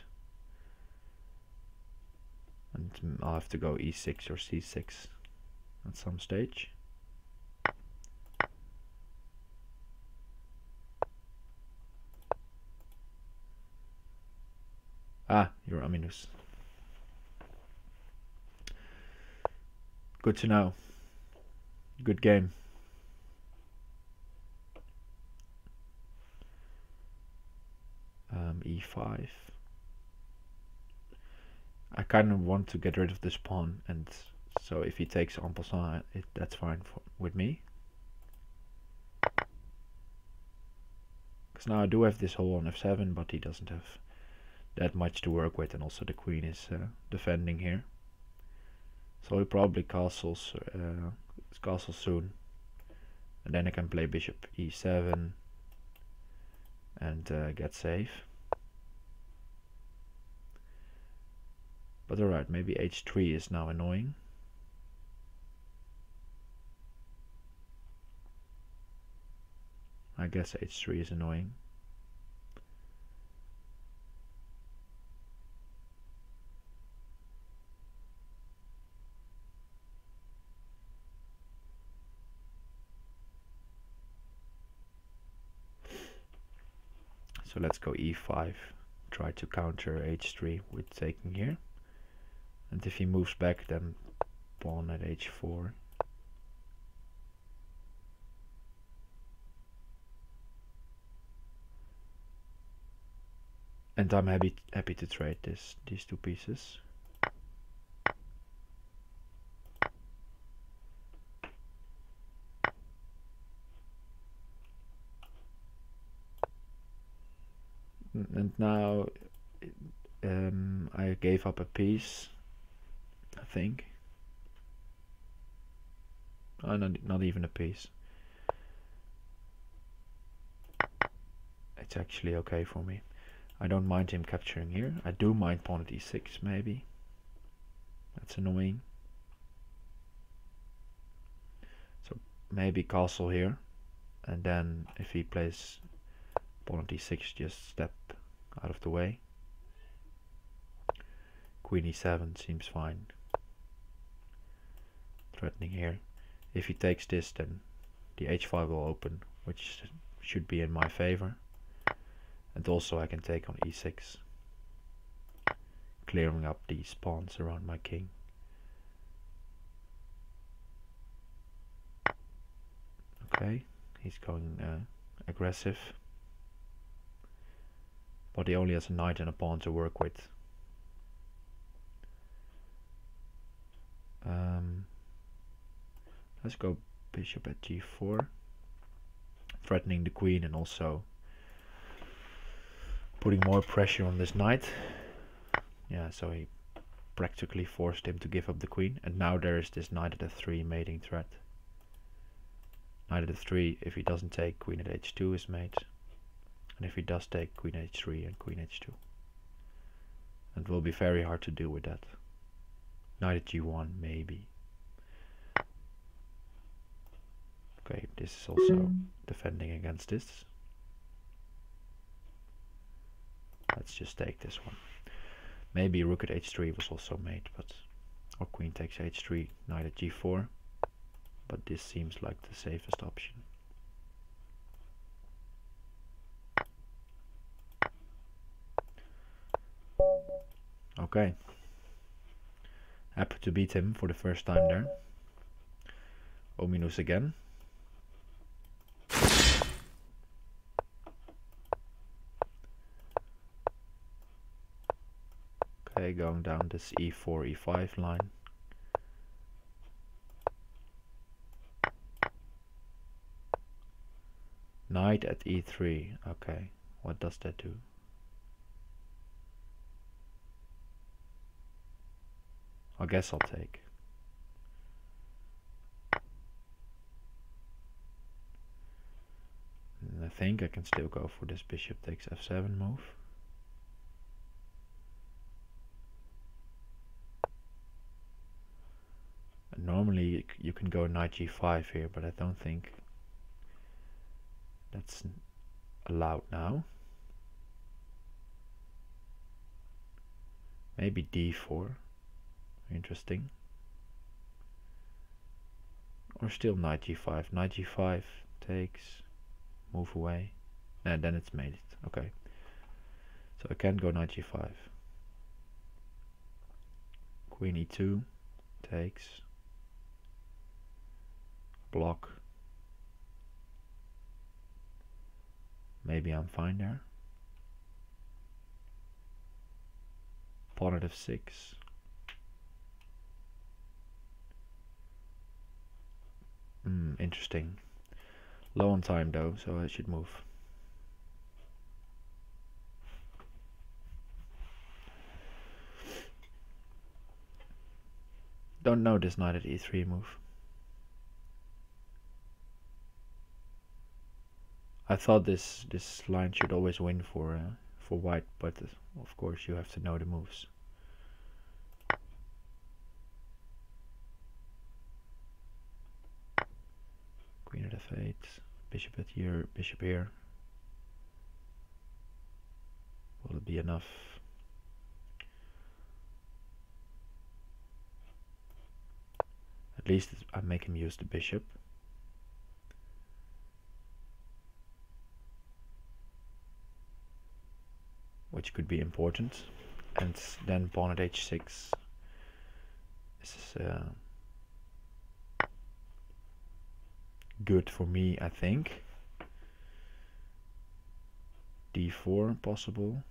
And I'll have to go e6 or c6 at some stage. Ah, you're Ominous. Good to know. Good game. E5. I kind of want to get rid of this pawn, and so if he takes en passant, that's fine with me. Because now I do have this hole on f7, but he doesn't have that much to work with, and also the queen is defending here. So he probably castles soon, and then I can play bishop e7 and get safe. But alright, maybe h3 is now annoying. I guess h3 is annoying. So let's go e5, try to counter h3 with taking here. And if he moves back, then pawn at h4. And I'm happy to trade these 2 pieces. And now I gave up a piece, I think. Oh, not even a piece. It's actually okay for me. I don't mind him capturing here. I do mind pawn at e6 maybe. That's annoying. So maybe castle here, and then if he plays pawn at e6, just step out of the way. Queen e7 seems fine. Threatening here. If he takes this, then the h5 will open, which should be in my favor. And also I can take on e6, clearing up these pawns around my king. Okay, he's going aggressive, but he only has a knight and a pawn to work with. Let's go bishop at g4, threatening the queen and also putting more pressure on this knight. Yeah, so he practically forced him to give up the queen, and now there is this knight at f3 mating threat. Knight at f3, if he doesn't take, queen at h2 is mate, and if he does take, queen h3 and queen h2. It will be very hard to deal with that. Knight at g1 maybe. Okay, this is also defending against this. Let's just take this one. Maybe rook at h3 was also made, but or queen takes h3, knight at g4. But this seems like the safest option. Okay. Happy to beat him for the first time there. Ominous again. Okay, going down this e4, e5 line. Knight at e3. Okay, what does that do? I guess I'll take. And I think I can still go for this bishop takes f7 move. And normally you can go knight g5 here, but I don't think that's allowed now. Maybe d4. Interesting. Or still knight g5. Knight g5 takes, move away, and then it's made it. Okay. So I can go knight g5. Queen e2 takes, block. Maybe I'm fine there. Pawn at f6. Interesting. Low on time though, so I should move. Don't know this knight at e3 move. I thought this line should always win for white, but of course you have to know the moves. Queen at f8, bishop at here, bishop here. Will it be enough? At least I make him use the bishop. Which could be important. And then pawn at h6. This is good for me, I think. d4 possible.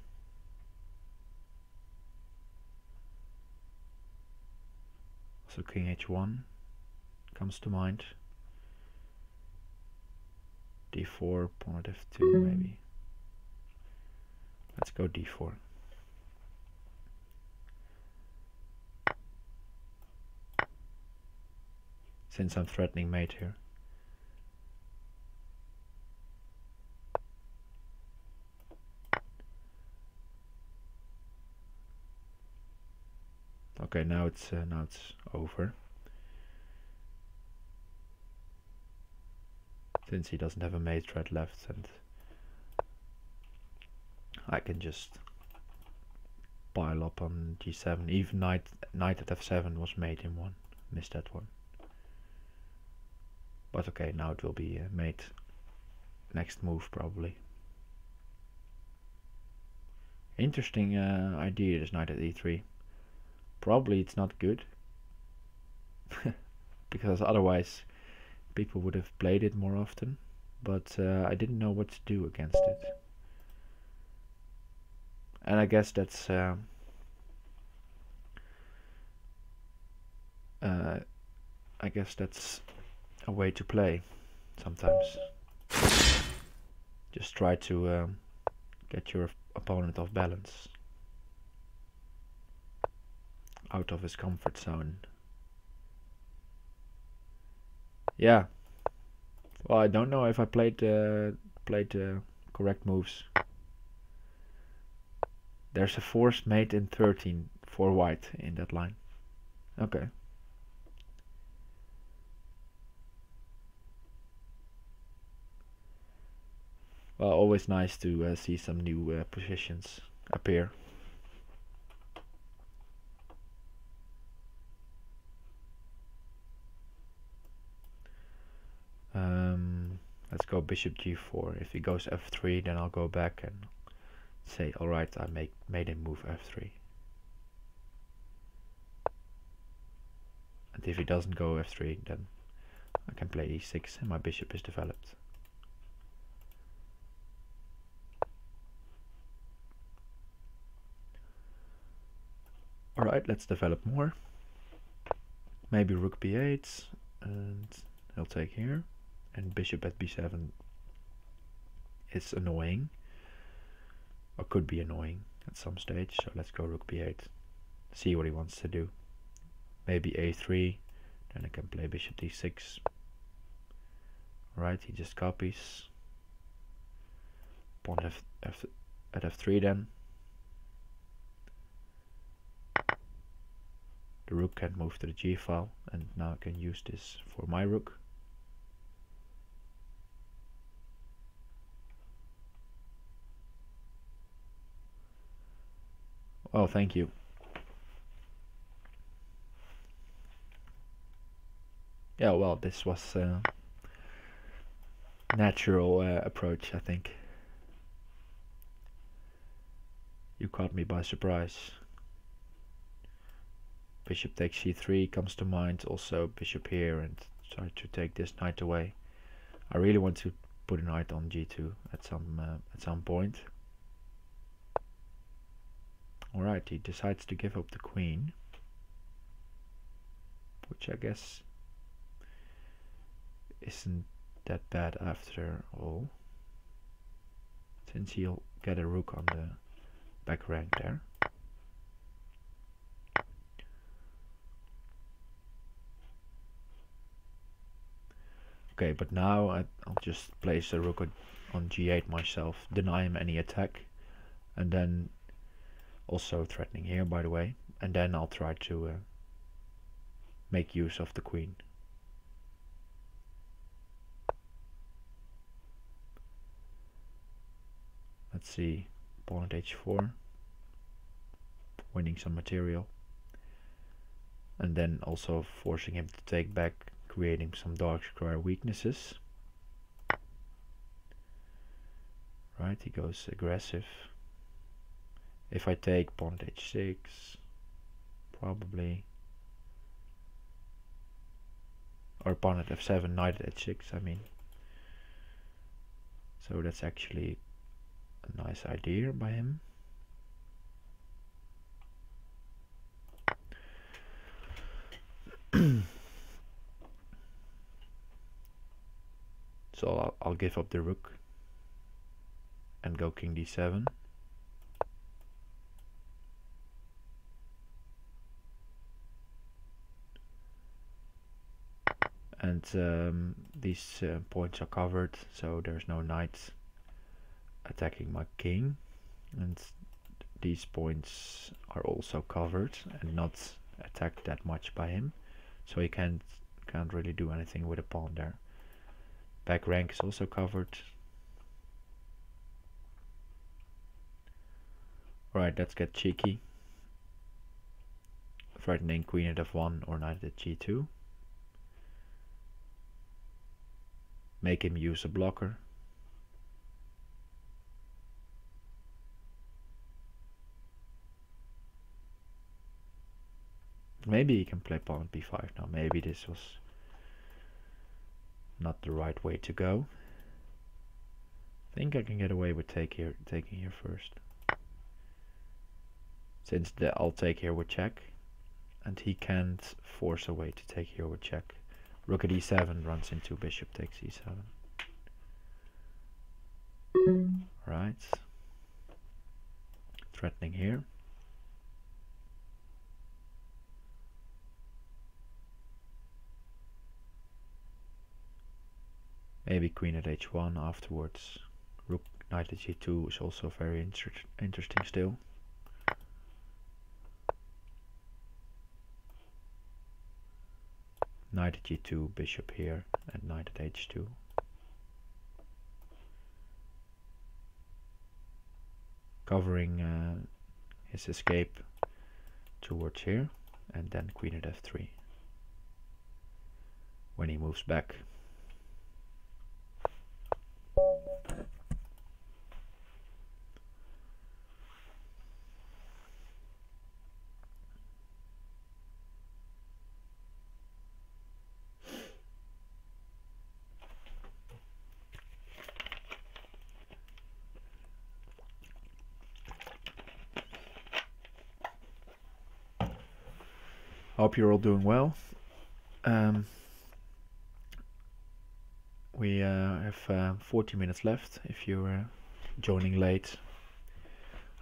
Also king h1 comes to mind. d4, pawn at f2 maybe. Let's go d4. Since I'm threatening mate here. Okay, now it's over. Since he doesn't have a mate threat left, and I can just pile up on g7. Even knight at f7 was mate in one. Missed that one. But okay, now it will be mate next move probably. Interesting idea, this knight at e3. Probably it's not good. Because otherwise people would have played it more often. But I didn't know what to do against it. And I guess that's a way to play sometimes. Just try to get your opponent off balance. out of his comfort zone. Yeah. Well, I don't know if I played correct moves. There's a forced mate in 13 for white in that line. Okay. Well, always nice to see some new positions appear. Let's go bishop g4. If he goes f3, then I'll go back and say, alright, I made him move f3. And if he doesn't go f3, then I can play e6 and my bishop is developed. Alright, let's develop more. Maybe rook b8, and he'll take here. And bishop at b7 is annoying, or could be annoying at some stage, so let's go rook b8, see what he wants to do. Maybe a3, then I can play bishop d6. Right, he just copies. Pawn at f3 then. The rook can move to the g file, and now I can use this for my rook. Oh, thank you. Yeah, well, this was a natural approach, I think. You caught me by surprise. Bishop takes c3 comes to mind, also bishop here, and try to take this knight away. I really want to put a knight on g2 at some point. Alright, he decides to give up the queen, which I guess isn't that bad after all, since he'll get a rook on the back rank there. Okay, but now I'll just place a rook on g8 myself, deny him any attack, and then also threatening here, by the way, and then I'll try to make use of the queen. Let's see, pawn at h4, winning some material, and then also forcing him to take back, creating some dark square weaknesses. Right, he goes aggressive. If I take pawn at h6, probably, or pawn at f7, knight at h6, I mean. So that's actually a nice idea by him. So I'll give up the rook and go king d7. And these points are covered, so there's no knight attacking my king, and these points are also covered and not attacked that much by him, so he can't really do anything with a pawn there. Back rank is also covered. Right, let's get cheeky, threatening queen at f1 or knight at g2. Make him use a blocker. Maybe he can play pawn b5 now. Maybe this was not the right way to go. I think I can get away with taking here first, since I'll take here with check, and he can't force a way to take here with check. Rook at e7 runs into bishop takes e7. Right. Threatening here. Maybe queen at h1 afterwards. Rook knight at g2 is also very interesting still. Knight at g2, bishop here, and knight at h2. Covering his escape towards here, and then queen at f3 when he moves back. Hope you're all doing well. We have 40 minutes left if you're joining late.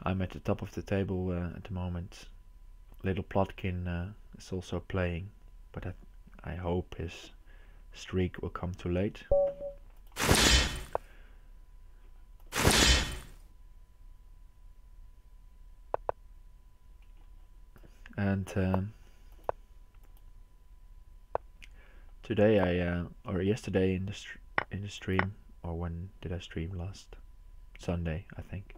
I'm at the top of the table at the moment. Little Plotkin is also playing, but I hope his streak will come too late. And today or yesterday in the stream, or when did I stream last? Sunday, I think.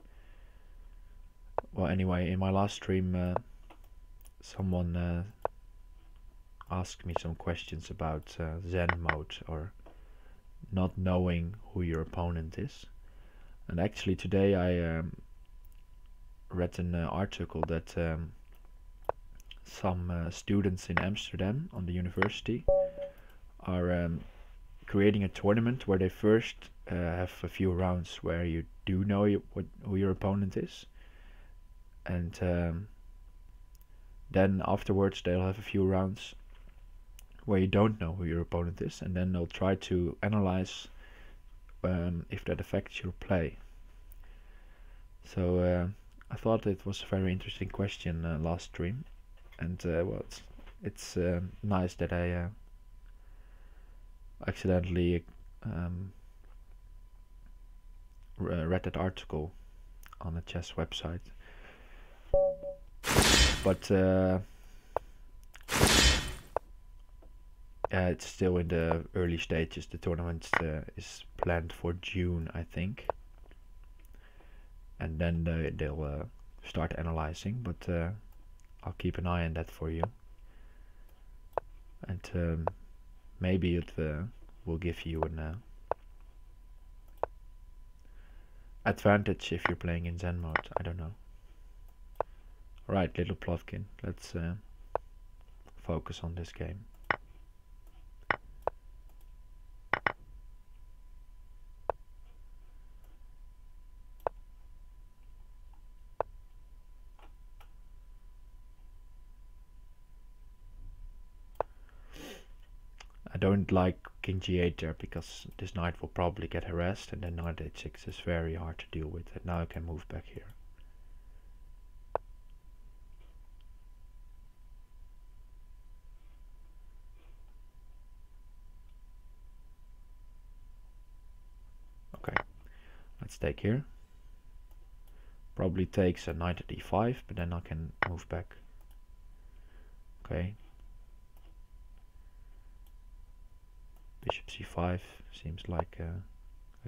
Well, anyway, in my last stream, someone asked me some questions about Zen mode, or not knowing who your opponent is. And actually today I read an article that some students in Amsterdam on the university are creating a tournament where they first have a few rounds where you do know who your opponent is, and then afterwards they'll have a few rounds where you don't know who your opponent is, and then they'll try to analyze if that affects your play. So I thought it was a very interesting question last stream, and well, it's nice that I accidentally read that article on the chess website. But yeah, it's still in the early stages. The tournament is planned for June, I think, and then they'll start analyzing. But I'll keep an eye on that for you, and maybe it will give you an advantage if you're playing in Zen mode. I don't know. Right, little Plotkin, let's focus on this game. I don't like king g8 there, because this knight will probably get harassed, and then knight h6 is very hard to deal with. And now I can move back here. Okay, let's take here. Probably takes a knight at e5, but then I can move back. Okay. Bishop c5 seems like a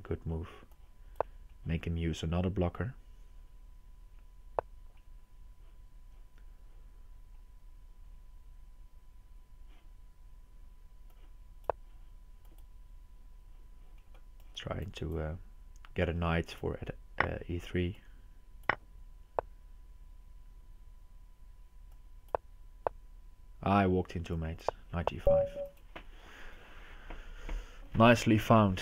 good move. Make him use another blocker. Trying to get a knight for e3. I walked into a mate. Knight e5. Nicely found.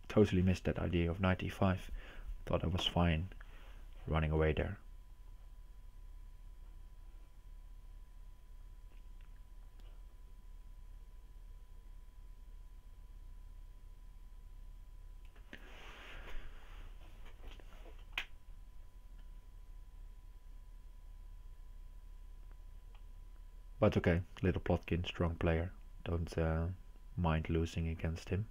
Totally missed that idea of knight e5. Thought I was fine running away there. But okay, little Plotkin, strong player. don't mind losing against him.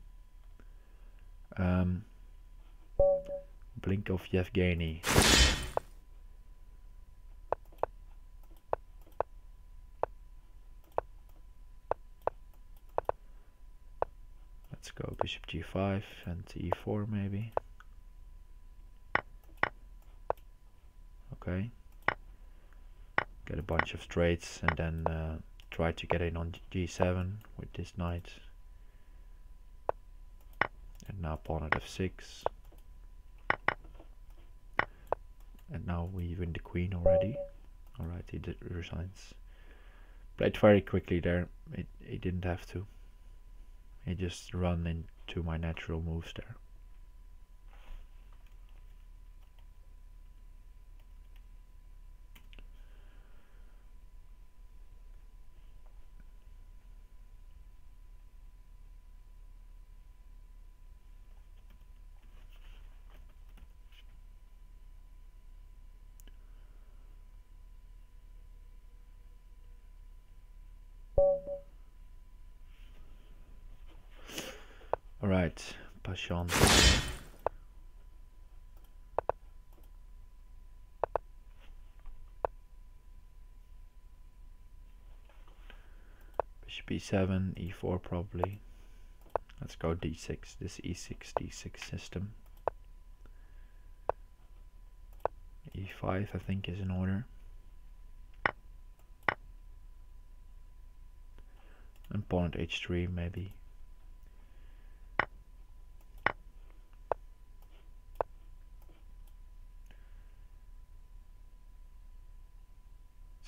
Blink of Yevgeny. Let's go bishop g5 and e4 maybe. Okay. Get a bunch of straights and then try to get in on g7 with this knight. And now pawn at f6. And now we win the queen already. Alright, he resigns. Played very quickly there. He didn't have to. He just run into my natural moves there. Alright, Passion. Bishop e7, e4 probably. Let's go d6, this e6, d6 system. e5 I think is in order. And pawn at h3 maybe.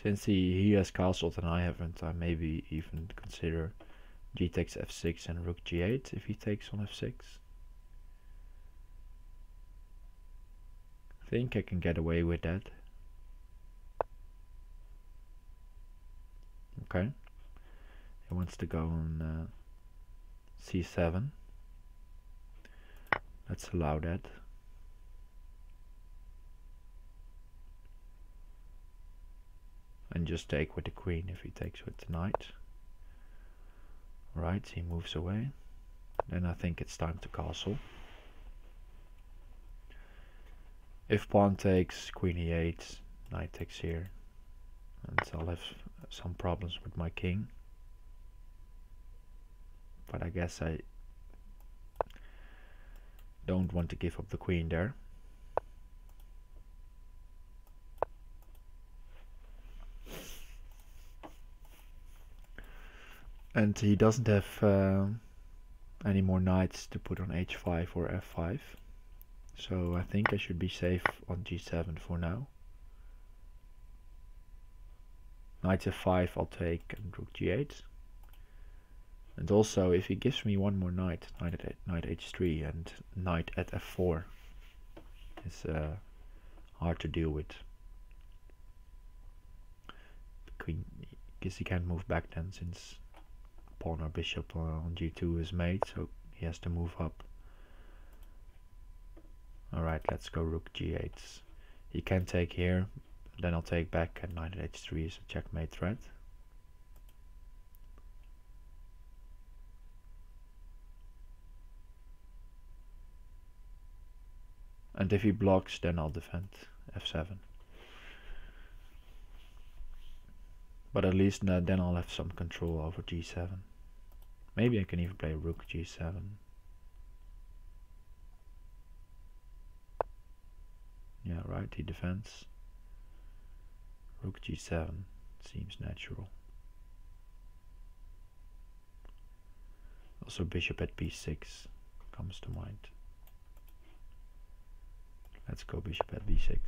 Since he has castled and I haven't, I maybe even consider g takes f6 and rook g8 if he takes on f6. I think I can get away with that. Okay. He wants to go on c7. Let's allow that. And just take with the queen if he takes with the knight. Right, he moves away. Then I think it's time to castle. If pawn takes, queen e8, knight takes here. And I'll have some problems with my king. But I guess I don't want to give up the queen there. And he doesn't have any more knights to put on h5 or f5. So I think I should be safe on g7 for now. Knight f5 I'll take and rook g8. And also if he gives me one more knight, knight h3 and knight at f4 is hard to deal with. The queen, because he can't move back then since pawn or bishop on g2 is made, so he has to move up. Alright, let's go rook g8. He can take here, then I'll take back and knight at h3 is a checkmate threat. And if he blocks, then I'll defend f7. But at least then I'll have some control over g7. Maybe I can even play rook g7. Yeah, right, he defends. Rook g7 seems natural. Also bishop at b6 comes to mind. Let's go bishop at b6.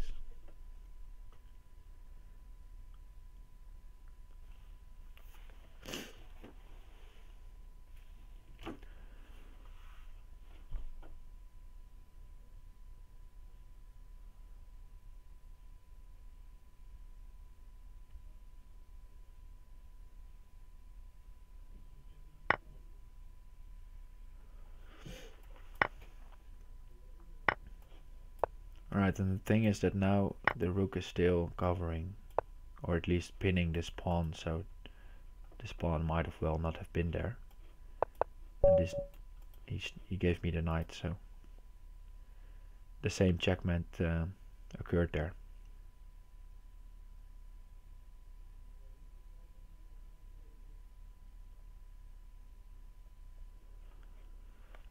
Alright, and the thing is that now the rook is still covering, or at least pinning this pawn, so This pawn might have well not have been there. And this, he gave me the knight, so the same checkmate occurred there.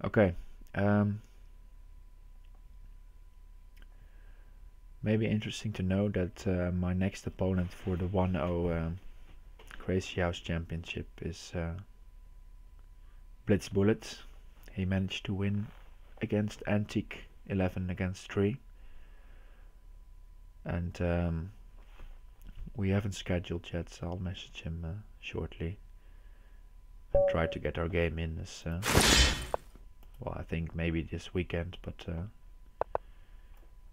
Okay. Maybe interesting to know that my next opponent for the 1-0 Crazyhouse Championship is Blitz Bullet. He managed to win against Antique 11 against 3. And we haven't scheduled yet, so I'll message him shortly and try to get our game in as well. I think maybe this weekend, but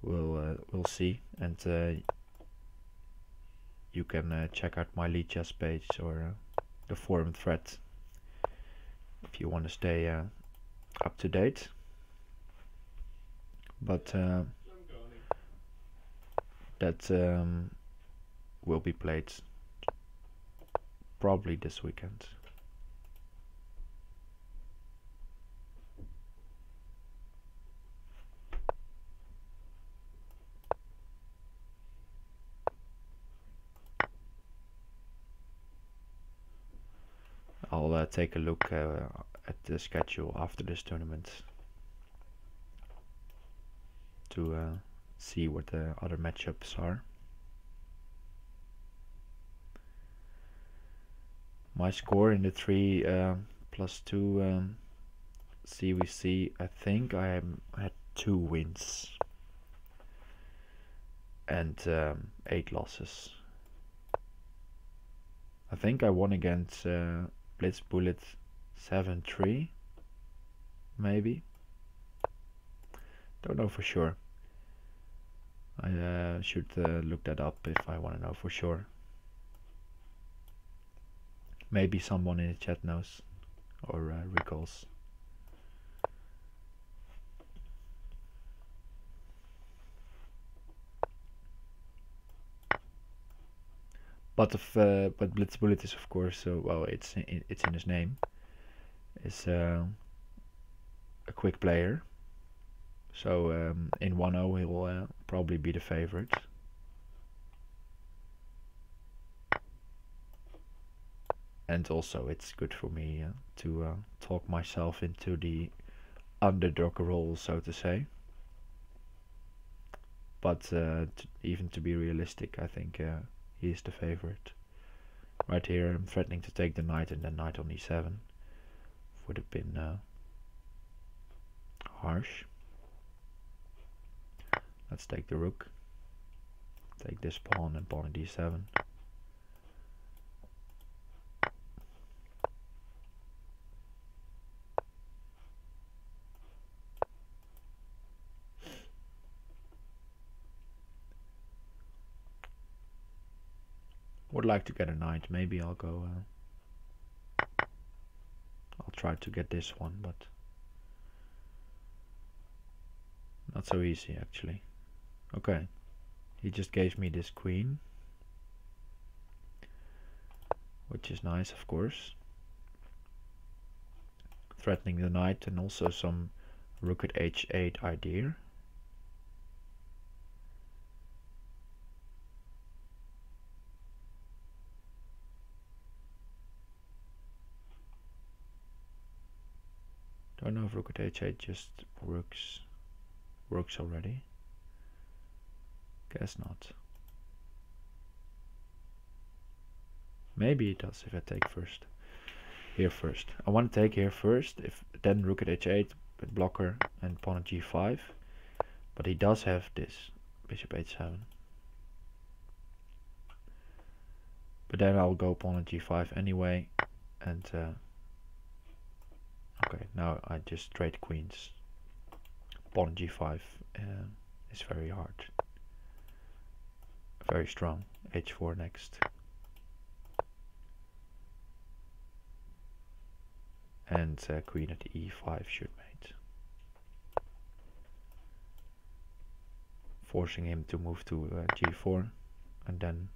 we'll see. And you can check out my lead chess page or the forum thread if you want to stay up to date. But that will be played probably this weekend. I'll take a look at the schedule after this tournament to see what the other matchups are. My score in the 3+2 CVC, I think I had 2 wins and 8 losses. I think I won against Blitz Bullet 7-3, maybe. Don't know for sure. I should look that up if I want to know for sure. Maybe someone in the chat knows or recalls. But Blitz Bullet is of course well, it's in his name. Is a quick player. So in 1-0 he'll probably be the favorite. And also it's good for me to talk myself into the underdog role, so to say. But even to be realistic, I think he is the favorite. Right here I'm threatening to take the knight, and then knight on e7 would have been harsh. Let's take the rook. Take this pawn and pawn at d7. Would like to get a knight. Maybe I'll go. I'll try to get this one, but not so easy actually. Okay, he just gave me this queen, which is nice, of course. Threatening the knight and also some rook at h8 idea. Don't know if rook at h8 just works already. Guess not. Maybe it does if I take here first. I want to take here first, if then rook at h8 with blocker and pawn at g5. But he does have this bishop h7. But then I'll go pawn at g5 anyway, and okay, now I just trade queens. Pawn at g5 is very hard. Very strong. h4 next. And queen at e5 should mate. Forcing him to move to g4 and then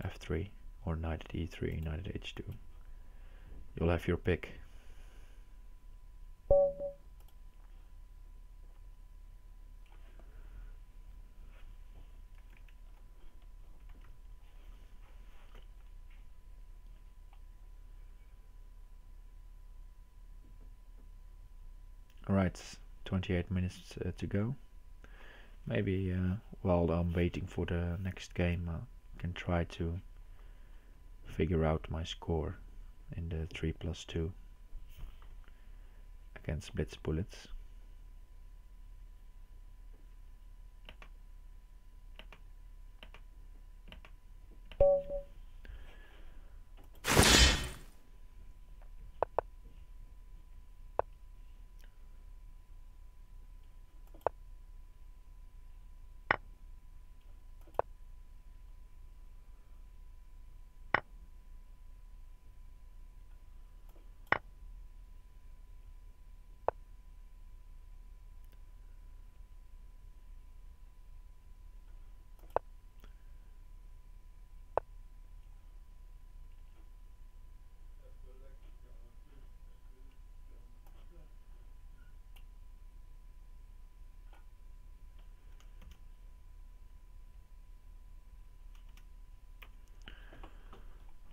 f3 or knight at e3, knight at h2. you'll have your pick. Alright, 28 minutes to go. Maybe while I'm waiting for the next game, I can try to figure out my score in the 3+2 against Blitz Bullets.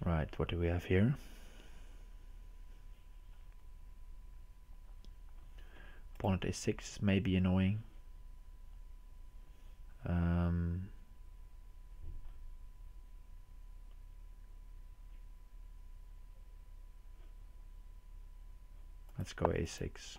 Right, what do we have here? Pawn at a6 may be annoying. Let's go a6.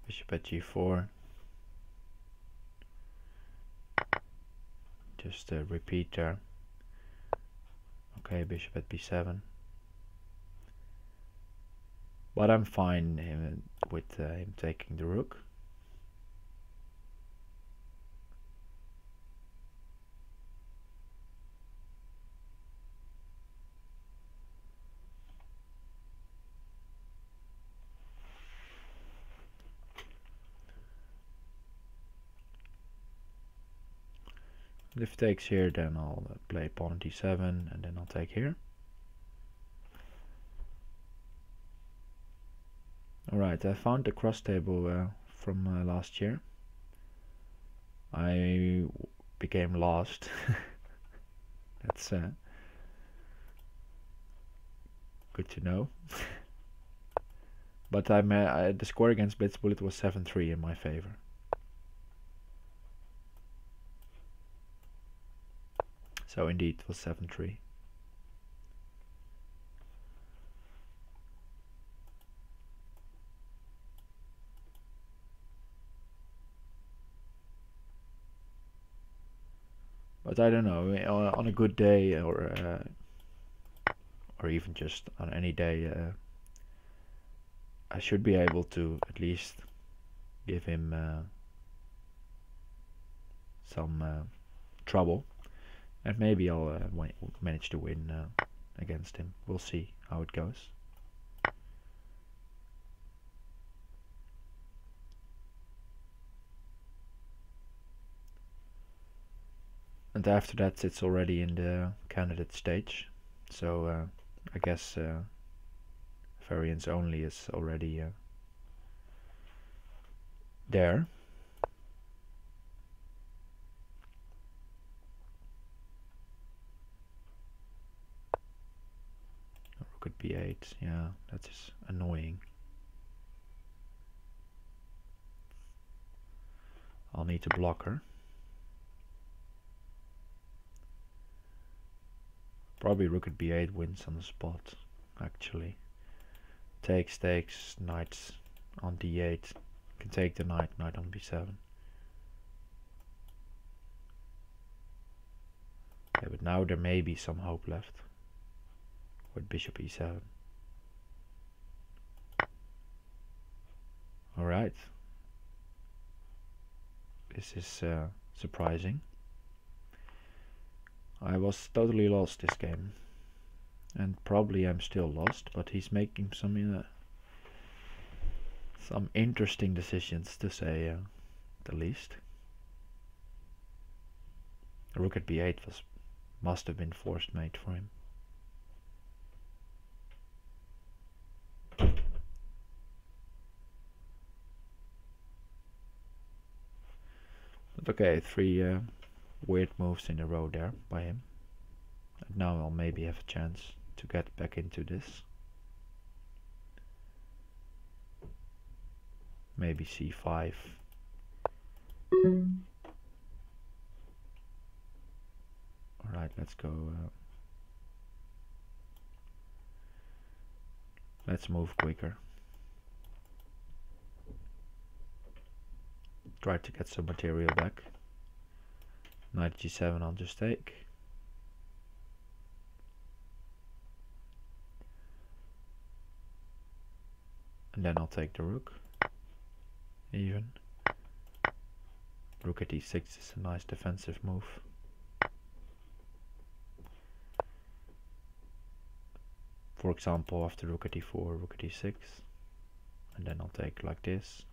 Bishop at g4. Just repeat there. Okay, bishop at b7. But I'm fine with him taking the rook. If takes here, then I'll play pawn d7 and then I'll take here. Alright, I found the cross table from last year. I became lost. That's good to know. But the score against Blitzbullet was 7-3 in my favor. So indeed it was 7-3. But I don't know, on a good day or even just on any day, I should be able to at least give him some trouble, and maybe I'll manage to win against him. We'll see how it goes. And after that it's already in the candidate stage, so I guess variance only is already there. Rook at b8, yeah, that is annoying. I'll need to block her. Probably rook at b8 wins on the spot, actually. Takes, knight on d8. Can take the knight on b7. Okay, but now there may be some hope left with bishop e7. Alright. This is surprising. I was totally lost this game. And probably I'm still lost, but he's making some interesting decisions, to say the least. Rook at b8 must have been forced mate for him. But okay, 3 weird moves in a row there by him. And now I'll maybe have a chance to get back into this. Maybe c5. Alright, let's go. Let's move quicker. Try to get some material back. Knight g7 I'll just take. And then I'll take the rook. Even. Rook at e6 is a nice defensive move. For example, after rook at e4, rook at e6. And then I'll take like this.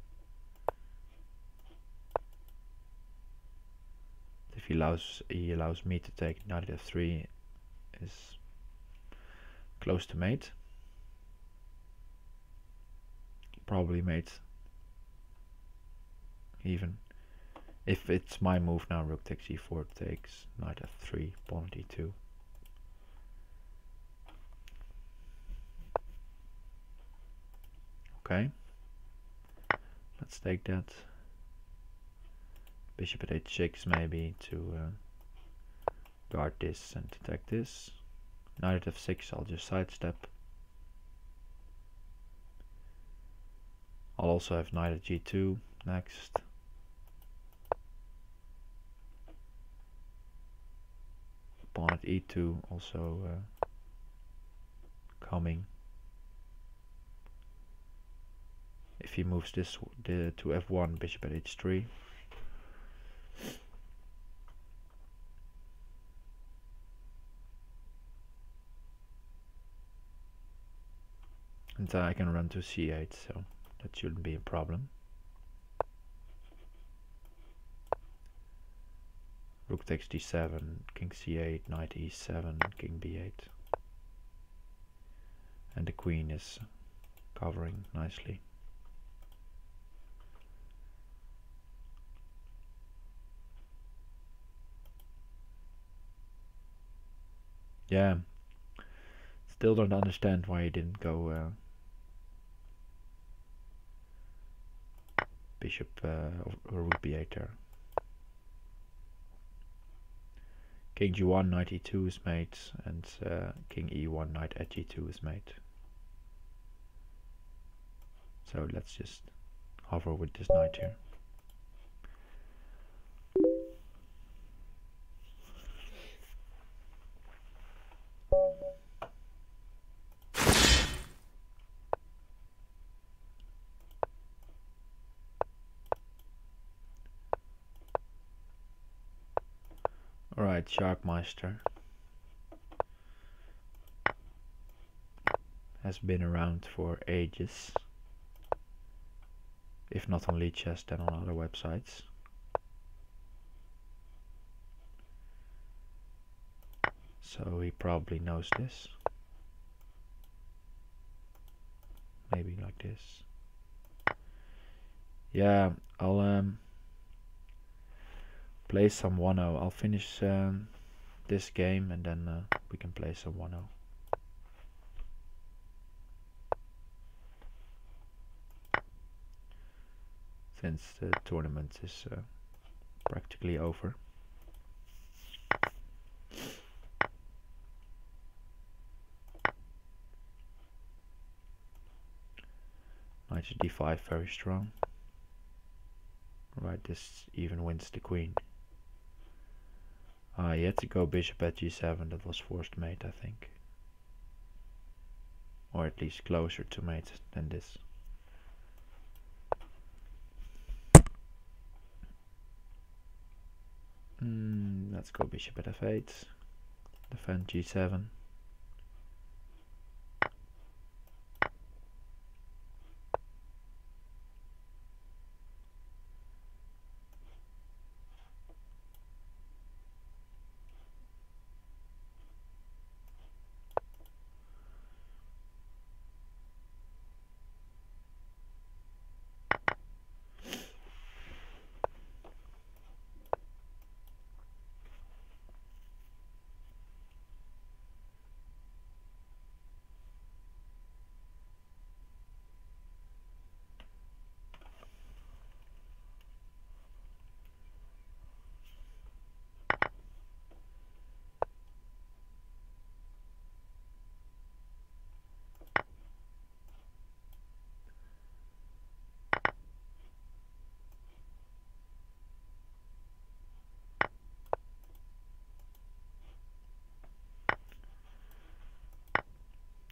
If he allows me to take knight at f3, is close to mate. Probably mate. Even. If it's my move now, rook takes e4, takes knight f3, pawn at e2. Okay. Let's take that. Bishop at h6 maybe to guard this and attack this. Knight at f6 I'll just sidestep. I'll also have knight at g2 next. Pawn at e2 also coming. If he moves this to f1, bishop at h3. And I can run to c8, so that shouldn't be a problem. Rook takes d7, king c8, knight e7, king b8. And the queen is covering nicely. Yeah, still don't understand why he didn't go bishop or rook b8 there. King g1, knight e2 is mate, and king e1, knight at g2 is mate. So let's just hover with this knight here. Alright, Sharkmeister has been around for ages, if not on Lichess then on other websites. So he probably knows this. Maybe like this. Yeah, I'll play some 1-0. I'll finish this game and then we can play some 1-0. Since the tournament is practically over. Knight to d5 very strong. Right, this even wins the queen. He had to go bishop at g7, that was forced mate I think. Or at least closer to mate than this. Let's go bishop at f8. Defend g7.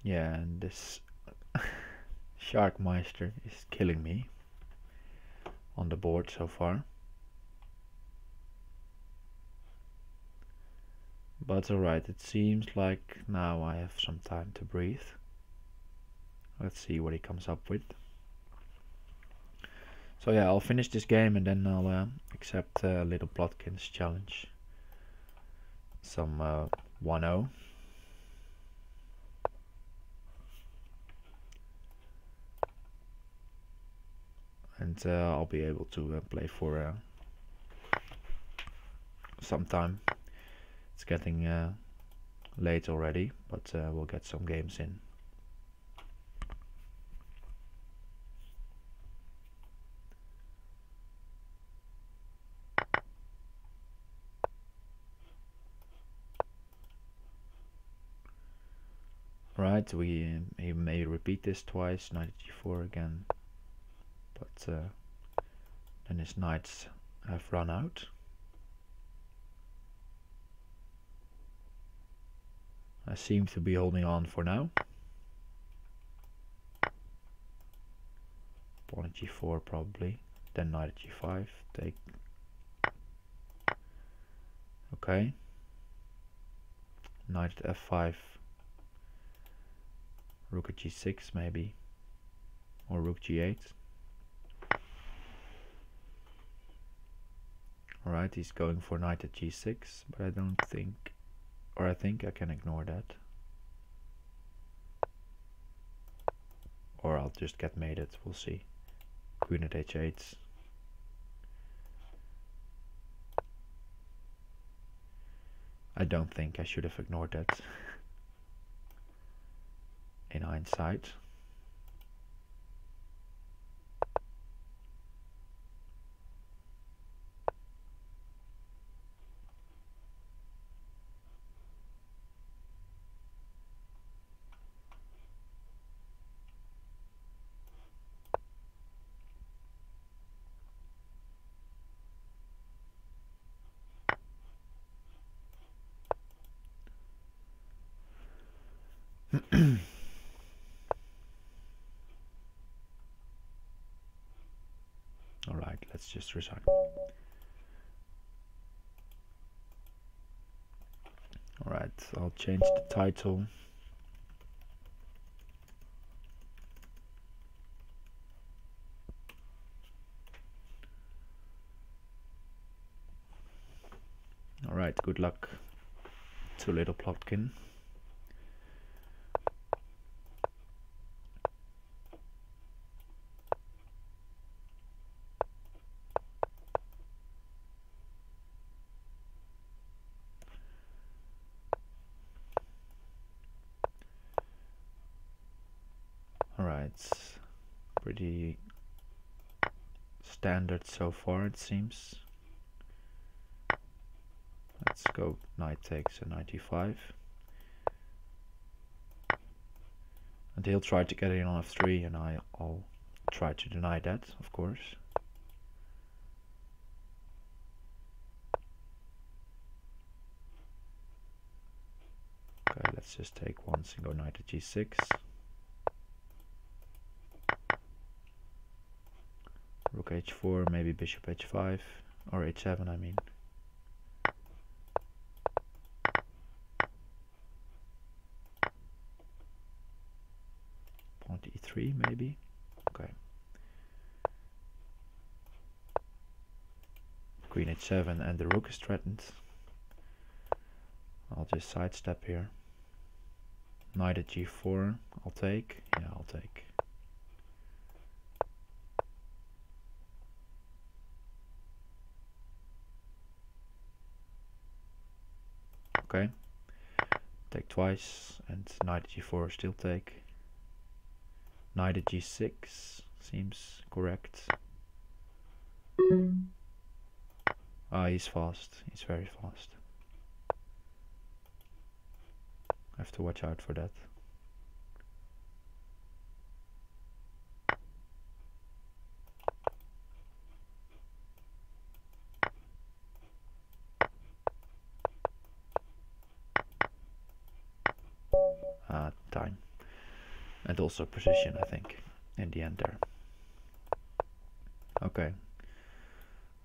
Yeah, and this Sharkmeister is killing me on the board so far. But alright, it seems like now I have some time to breathe. Let's see what he comes up with. So yeah, I'll finish this game and then I'll accept Little Plotkin's challenge. Some 1-0. And I'll be able to play for some time. It's getting late already, but we'll get some games in. Right, he may repeat this twice, knight g4 again, but then his knights have run out. I seem to be holding on for now. Pawn at g4 probably, then knight at g5, take. Okay. Knight at f5, rook at g6 maybe, or rook g8. Alright, he's going for knight at g6, but I don't think, or I think I can ignore that. Or I'll just get mated, we'll see. Queen at h8. I don't think I should have ignored that in hindsight. Alright, let's just resign. Alright, I'll change the title. Alright, good luck to Little Plotkin. Alright, pretty standard so far it seems. Let's go knight takes a knight e5. And he'll try to get in on f3 and I'll try to deny that, of course. Okay, let's just take once and go knight at g6. Rook h4, maybe bishop h5, or h7 I mean. Pawn to e3 maybe. Okay. Queen h7 and the rook is threatened. I'll just sidestep here. Knight at g4, I'll take. Yeah, I'll take. Okay. Take twice and knight at g4 still take. Knight at g6 seems correct. Ah, he's fast. He's very fast. I have to watch out for that. Time. And also precision, I think, in the end there. Okay.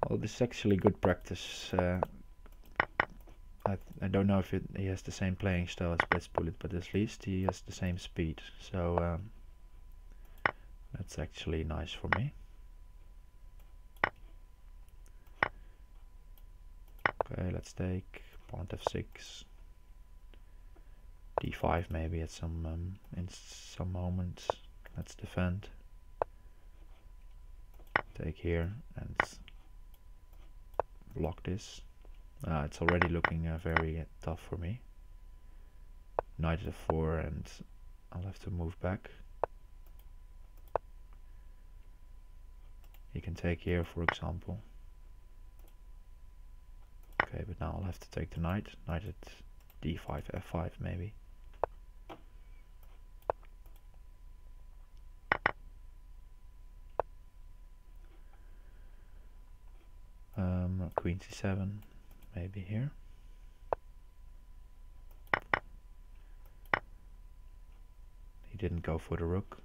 Well, this is actually good practice. I don't know if he has the same playing style as Blitzbullet, but at least he has the same speed. So that's actually nice for me. Okay, let's take pawn f6, d5 maybe at some in some moments. Let's defend. Take here and block this. It's already looking very tough for me. Knight f4 and I'll have to move back. He can take here, for example. Okay, but now I'll have to take the knight. Knight at d5, f5 maybe. Queen c7 maybe here. He didn't go for the rook.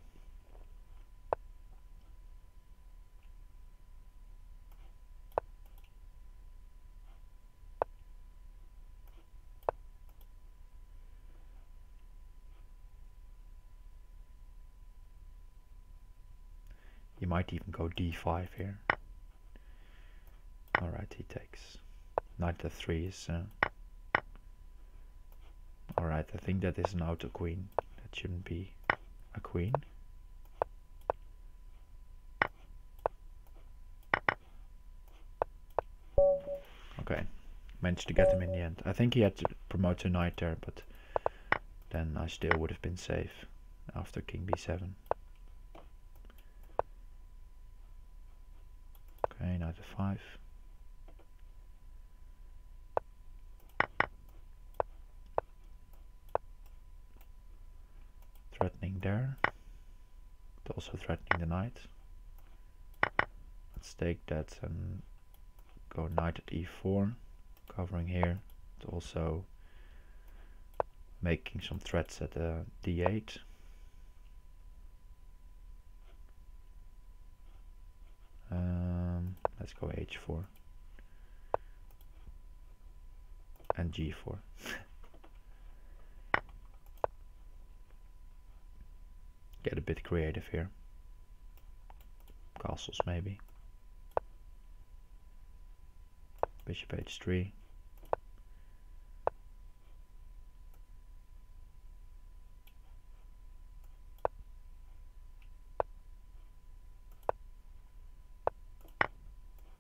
He might even go d5 here. Alright, he takes. Knight f3 is... Alright, I think that is an auto queen. That shouldn't be a queen. Okay, managed to get him in the end. I think he had to promote to knight there, but then I still would have been safe after king b7. Okay, knight f5. Threatening there, but also threatening the knight. Let's take that and go knight at e4, covering here, but also making some threats at d8. Let's go h4 and g4. Get a bit creative here. Castles maybe. Bishop h3.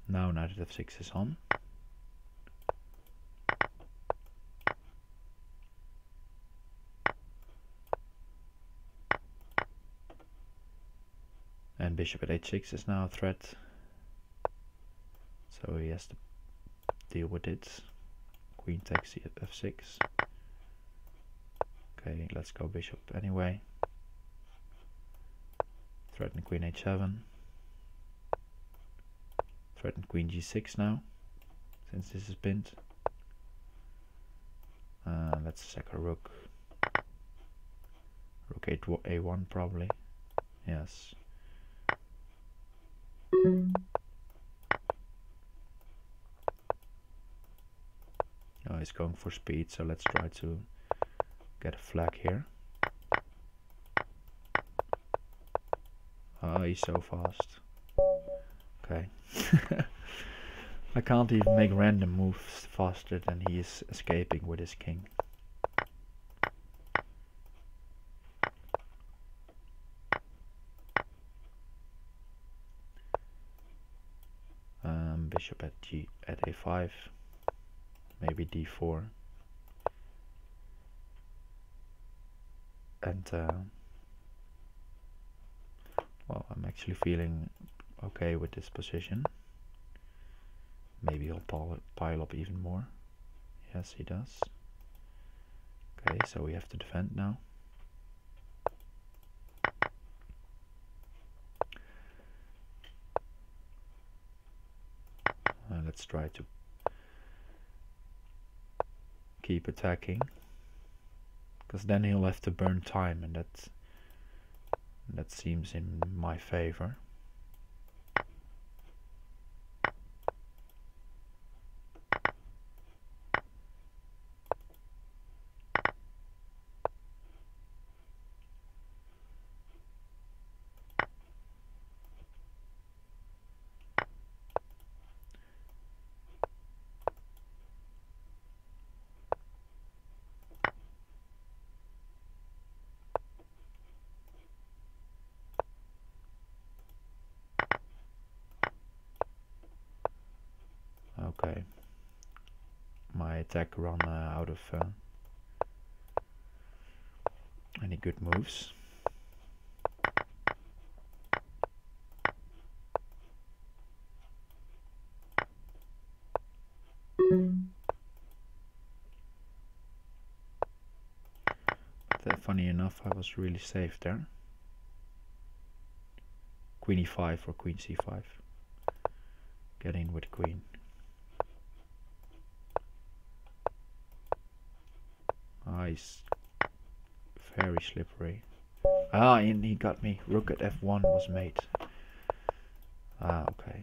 Now knight at f6 is on. And bishop at h6 is now a threat. So he has to deal with it. Queen takes f6. Okay, let's go bishop anyway. Threaten queen h7. Threaten queen g6 now, since this is pinned. Let's sack a rook. Rook a1 probably. Yes. Oh, he's going for speed, so let's try to get a flag here. Oh, he's so fast. Okay. I can't even make random moves faster than he is escaping with his king. Bishop at a5, maybe d4, and well, I'm actually feeling okay with this position. Maybe he'll pile up even more. Yes, he does. Okay, so we have to defend now. Let's try to keep attacking, because then he'll have to burn time, and that That seems in my favor. Okay. My attack run out of any good moves. But funny enough, I was really safe there. Queen e5 or queen c5. Get in with queen. Ah, he's very slippery. Ah, and he got me. Rook at f1 was made. Ah, okay.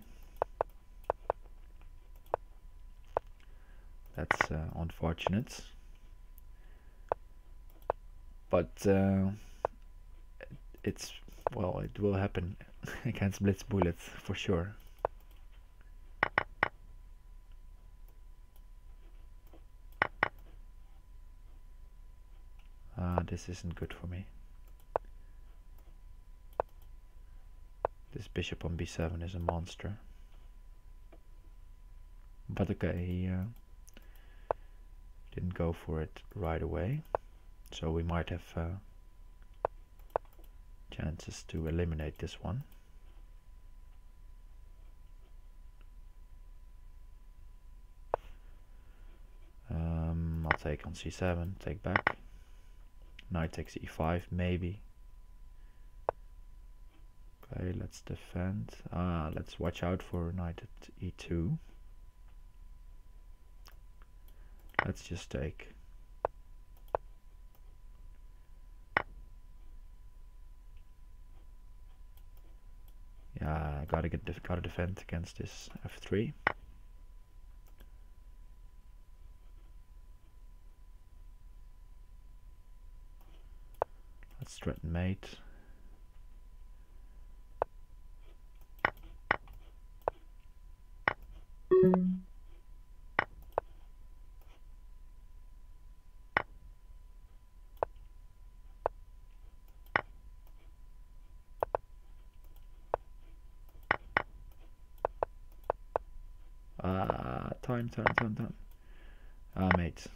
That's unfortunate. But it's, well, it will happen against Blitz Bullet for sure. This isn't good for me. This bishop on b7 is a monster. But okay, he didn't go for it right away. So we might have chances to eliminate this one. I'll take on c7, take back. Knight takes e5, maybe. Okay, let's defend. Let's watch out for knight at e2. Let's just take. Yeah, gotta defend against this f3. Let's threaten mate. Time. Mate.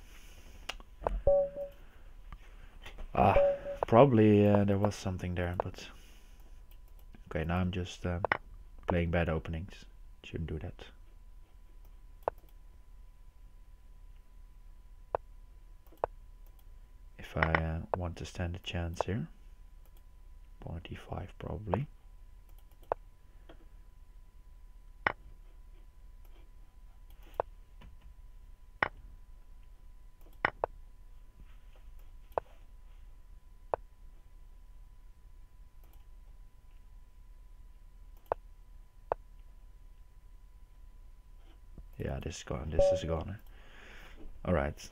Probably there was something there, but okay, now I'm just playing bad openings. Shouldn't do that. If I want to stand a chance here, pawn d5 probably. Yeah, this is gone. This is gone. All right.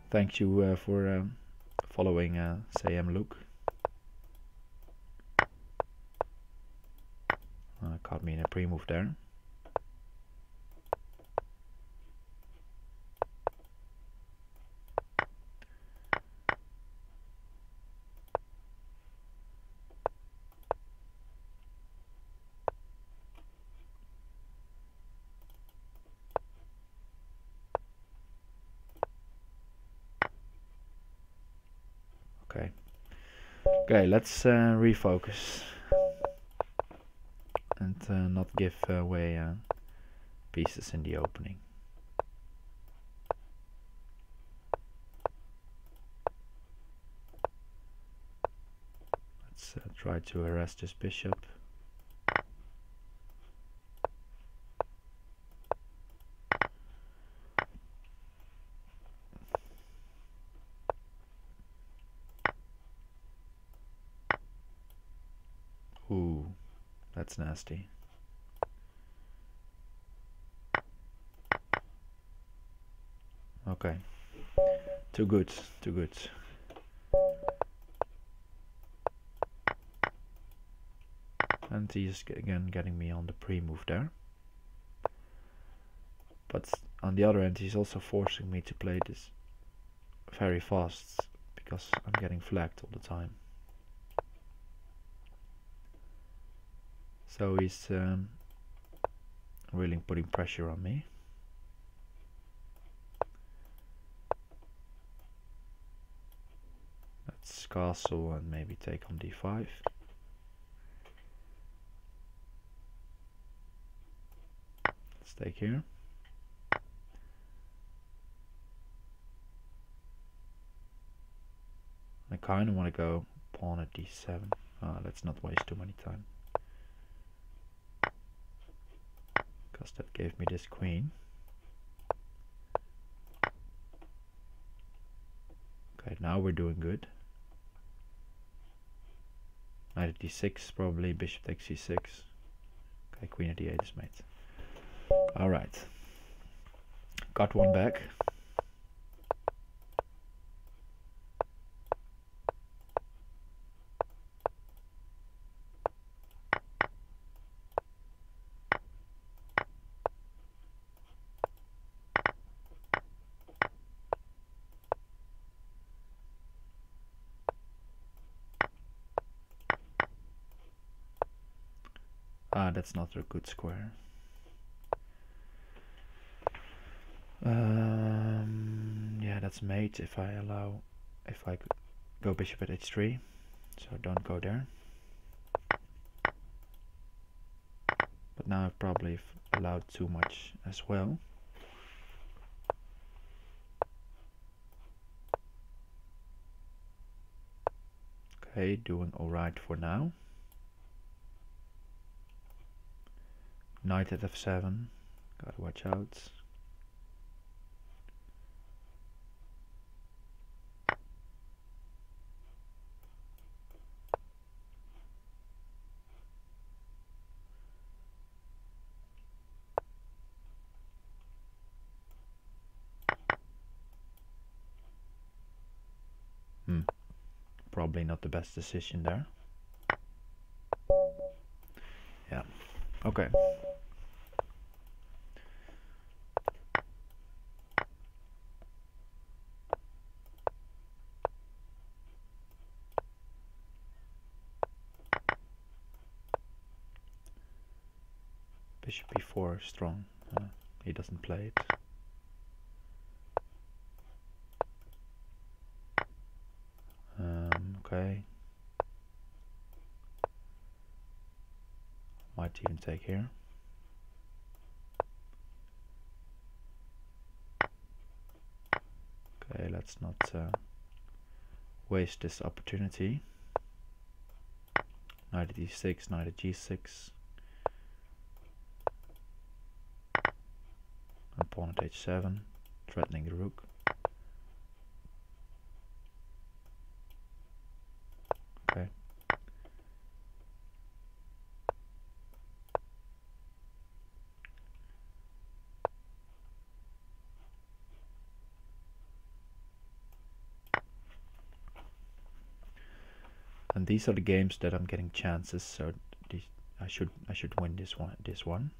Thank you for following Sam Luke. Caught me in a pre-move there. Okay, let's refocus and not give away pieces in the opening. Let's try to harass this bishop. Ooh, that's nasty. Okay. Too good, too good. And he's again getting me on the pre-move there. But on the other end, he's also forcing me to play this very fast because I'm getting flagged all the time. So he's really putting pressure on me. Let's castle and maybe take on d5. Let's take here. I kind of want to go pawn at d7. Let's not waste too many time, because that gave me this queen. Okay, now we're doing good. Knight at d6, probably bishop takes c6. Okay, queen at d8 is made. Alright. Got one back. That's not a good square. Yeah, that's mate if I go bishop at h3, so don't go there. But now I've probably allowed too much as well. Okay, doing alright for now. Knight at f7, gotta watch out. Probably not the best decision there. Yeah, okay. Bishop b4 strong. He doesn't play it. Okay. Might even take here. Okay, let's not waste this opportunity. Knight at d6, knight at g6. And pawn at h7, threatening the rook. Okay. And these are the games that I'm getting chances, so I should win this one.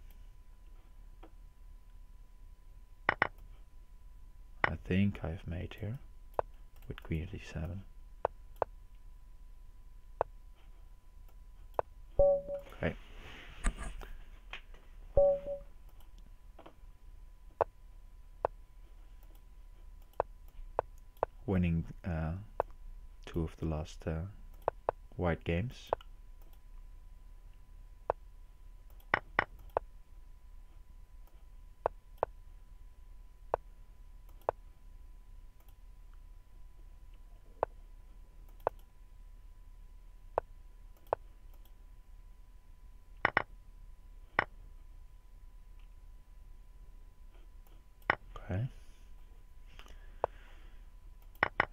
I think I've made here with queen at d7. Okay. Winning 2 of the last white games. Okay.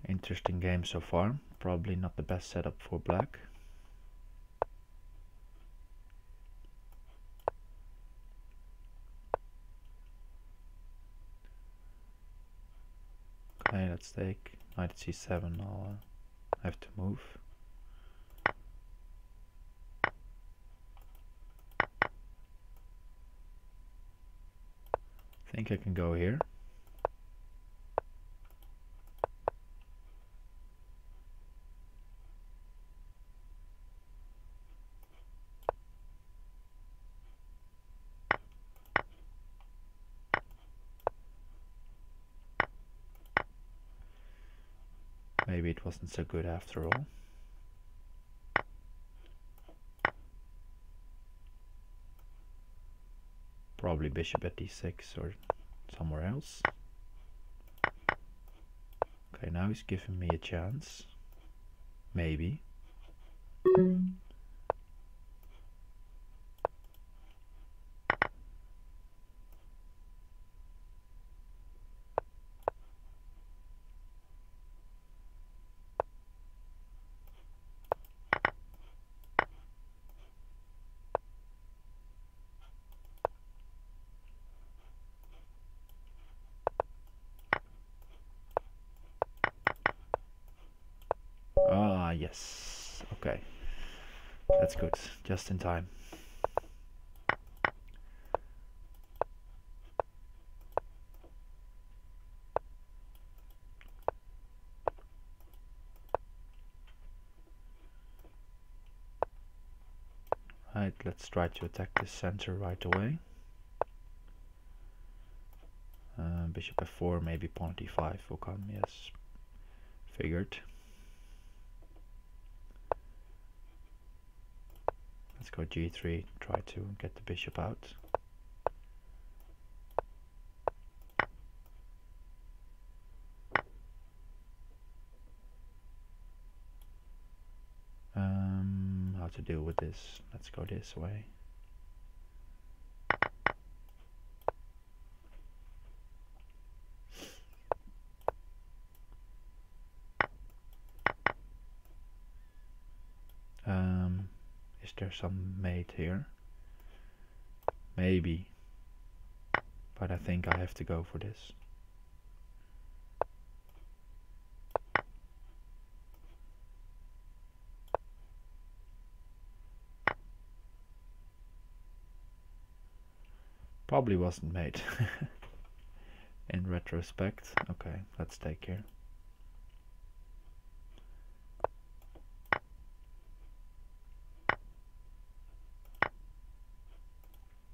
Interesting game so far. Probably not the best setup for black. let's take knight at c7. I'll have to move. I think I can go here. Maybe it wasn't so good after all. Probably bishop at d6 or somewhere else. Okay, now he's giving me a chance. Maybe. Ah, yes. Okay. That's good. Just in time. Right, let's try to attack the center right away. Bishop f4, maybe pawn d5 will come, yes. Figured. Let's go g3, try to get the bishop out. How to deal with this? Let's go this way. Is there some mate here? Maybe, but I think I have to go for this. Probably wasn't made in retrospect. Okay, let's take care.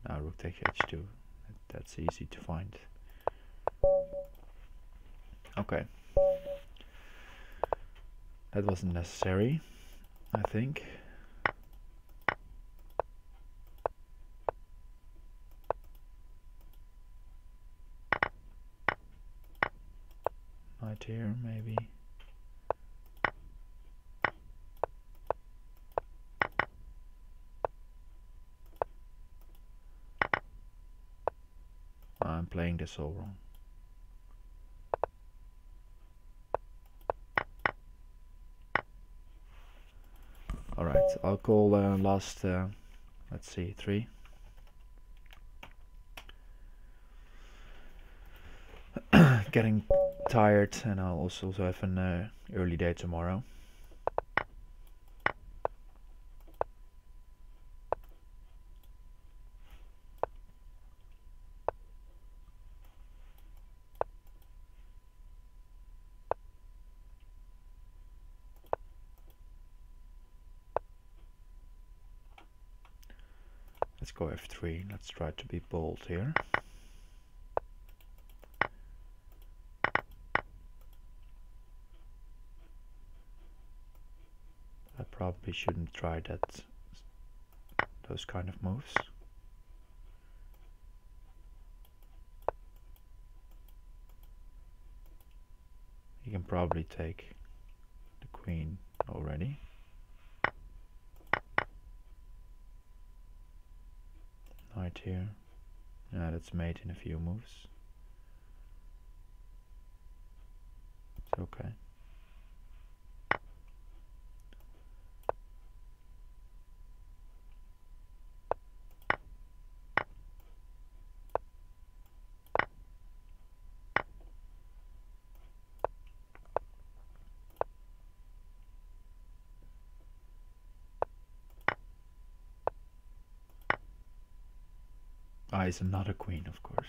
Now rook takes h2. That's easy to find. Okay. That wasn't necessary, I think. Knight here, maybe. I'm playing this all wrong. Alright, I'll call last, let's see, 3. Getting tired, and I'll also have an early day tomorrow. Let's go f3. Let's try to be bold here. I probably shouldn't try those kind of moves. You can probably take the queen already. Knight here. Yeah, that's made in a few moves. It's okay. is another queen, of course.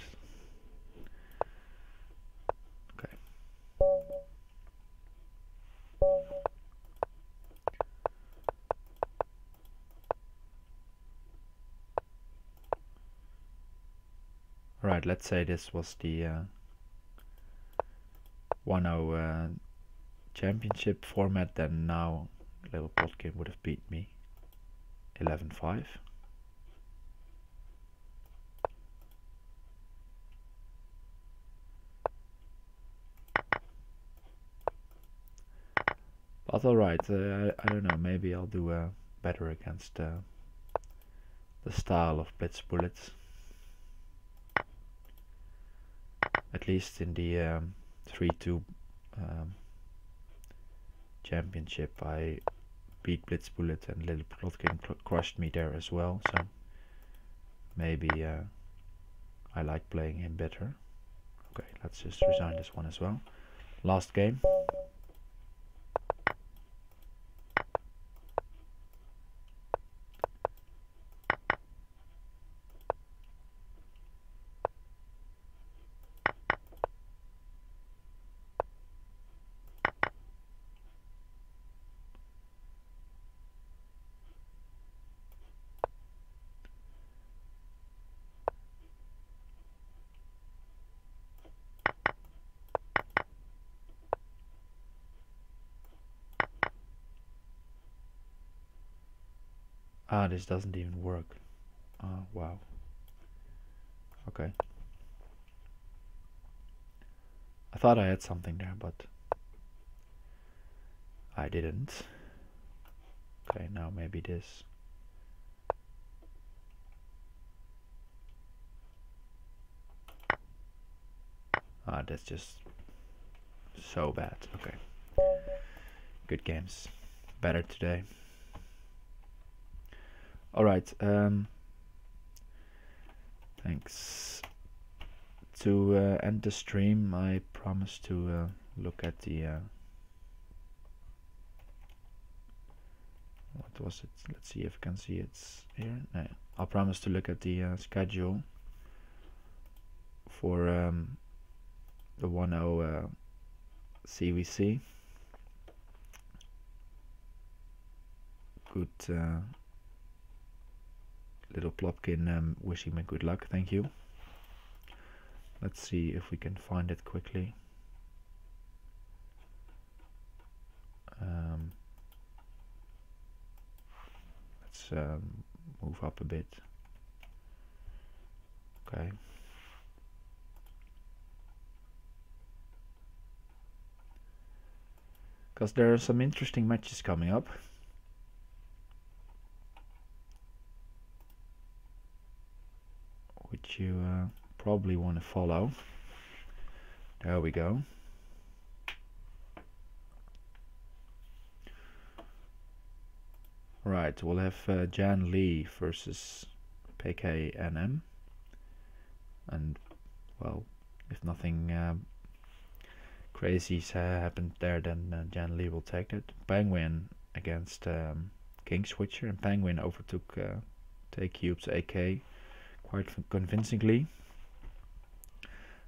Okay. Right, let's say this was the 1-0 championship format, then now little plotkin would have beat me 11-5. But alright, I don't know, maybe I'll do better against the style of blitz bullets. At least in the 3-2 championship I beat blitz bullet, and little plotkin crushed me there as well, so maybe I like playing him better. Okay, let's just resign this one as well. Last game. Ah, this doesn't even work. Oh, wow. Okay. I thought I had something there, but I didn't. Okay, now maybe this. Ah, that's just so bad. Okay. Good games. Better today. Alright, thanks. To end the stream, I promised to look at the what was it? Let's see if I can see it here. No, I promised to look at the schedule for the 1-0 CVC. Good little plotkin wishing me good luck, thank you. Let's see if we can find it quickly. Let's move up a bit. Okay. Because there are some interesting matches coming up. Which you probably want to follow. There we go. Right, we'll have Jan Lee versus PKNM. And, well, if nothing crazy's happened there, then Jan Lee will take it. Penguin against King Switcher, and Penguin overtook Take Cube's AK quite convincingly.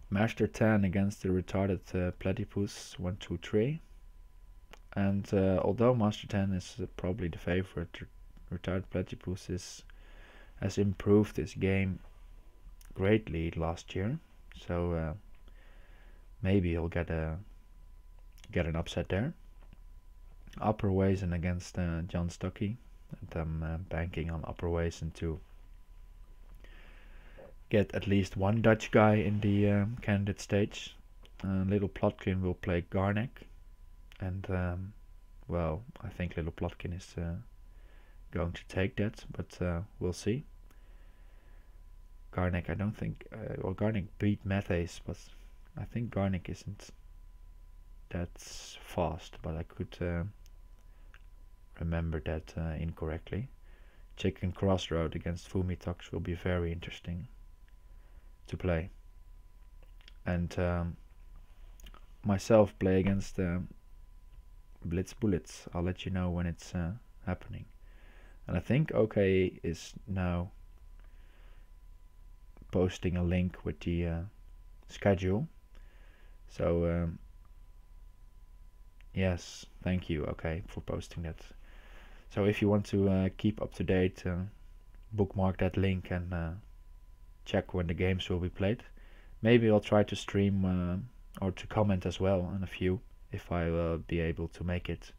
Master 10 against the retarded Platypus 1-2-3. And although Master 10 is probably the favorite, retarded Platypus has improved his game greatly last year. So maybe he'll get an upset there. Upper Wazen against John Stuckey, and I'm banking on Upper Wazen to get at least one Dutch guy in the candidate stage. Little Plotkin will play Garnek, and well, I think Little Plotkin is going to take that, but we'll see. Garnek, I don't think, well, Garnek beat Matthews, but I think Garnek isn't that fast, but I could remember that incorrectly. Chicken Crossroad against Fumitox will be very interesting to play. And myself play against Blitz Bullets. I'll let you know when it's happening. And I think OK is now posting a link with the schedule. So yes, thank you, okay, for posting that. So if you want to keep up to date, bookmark that link and check when the games will be played. Maybe I'll try to stream or to comment as well on a few if I will be able to make it.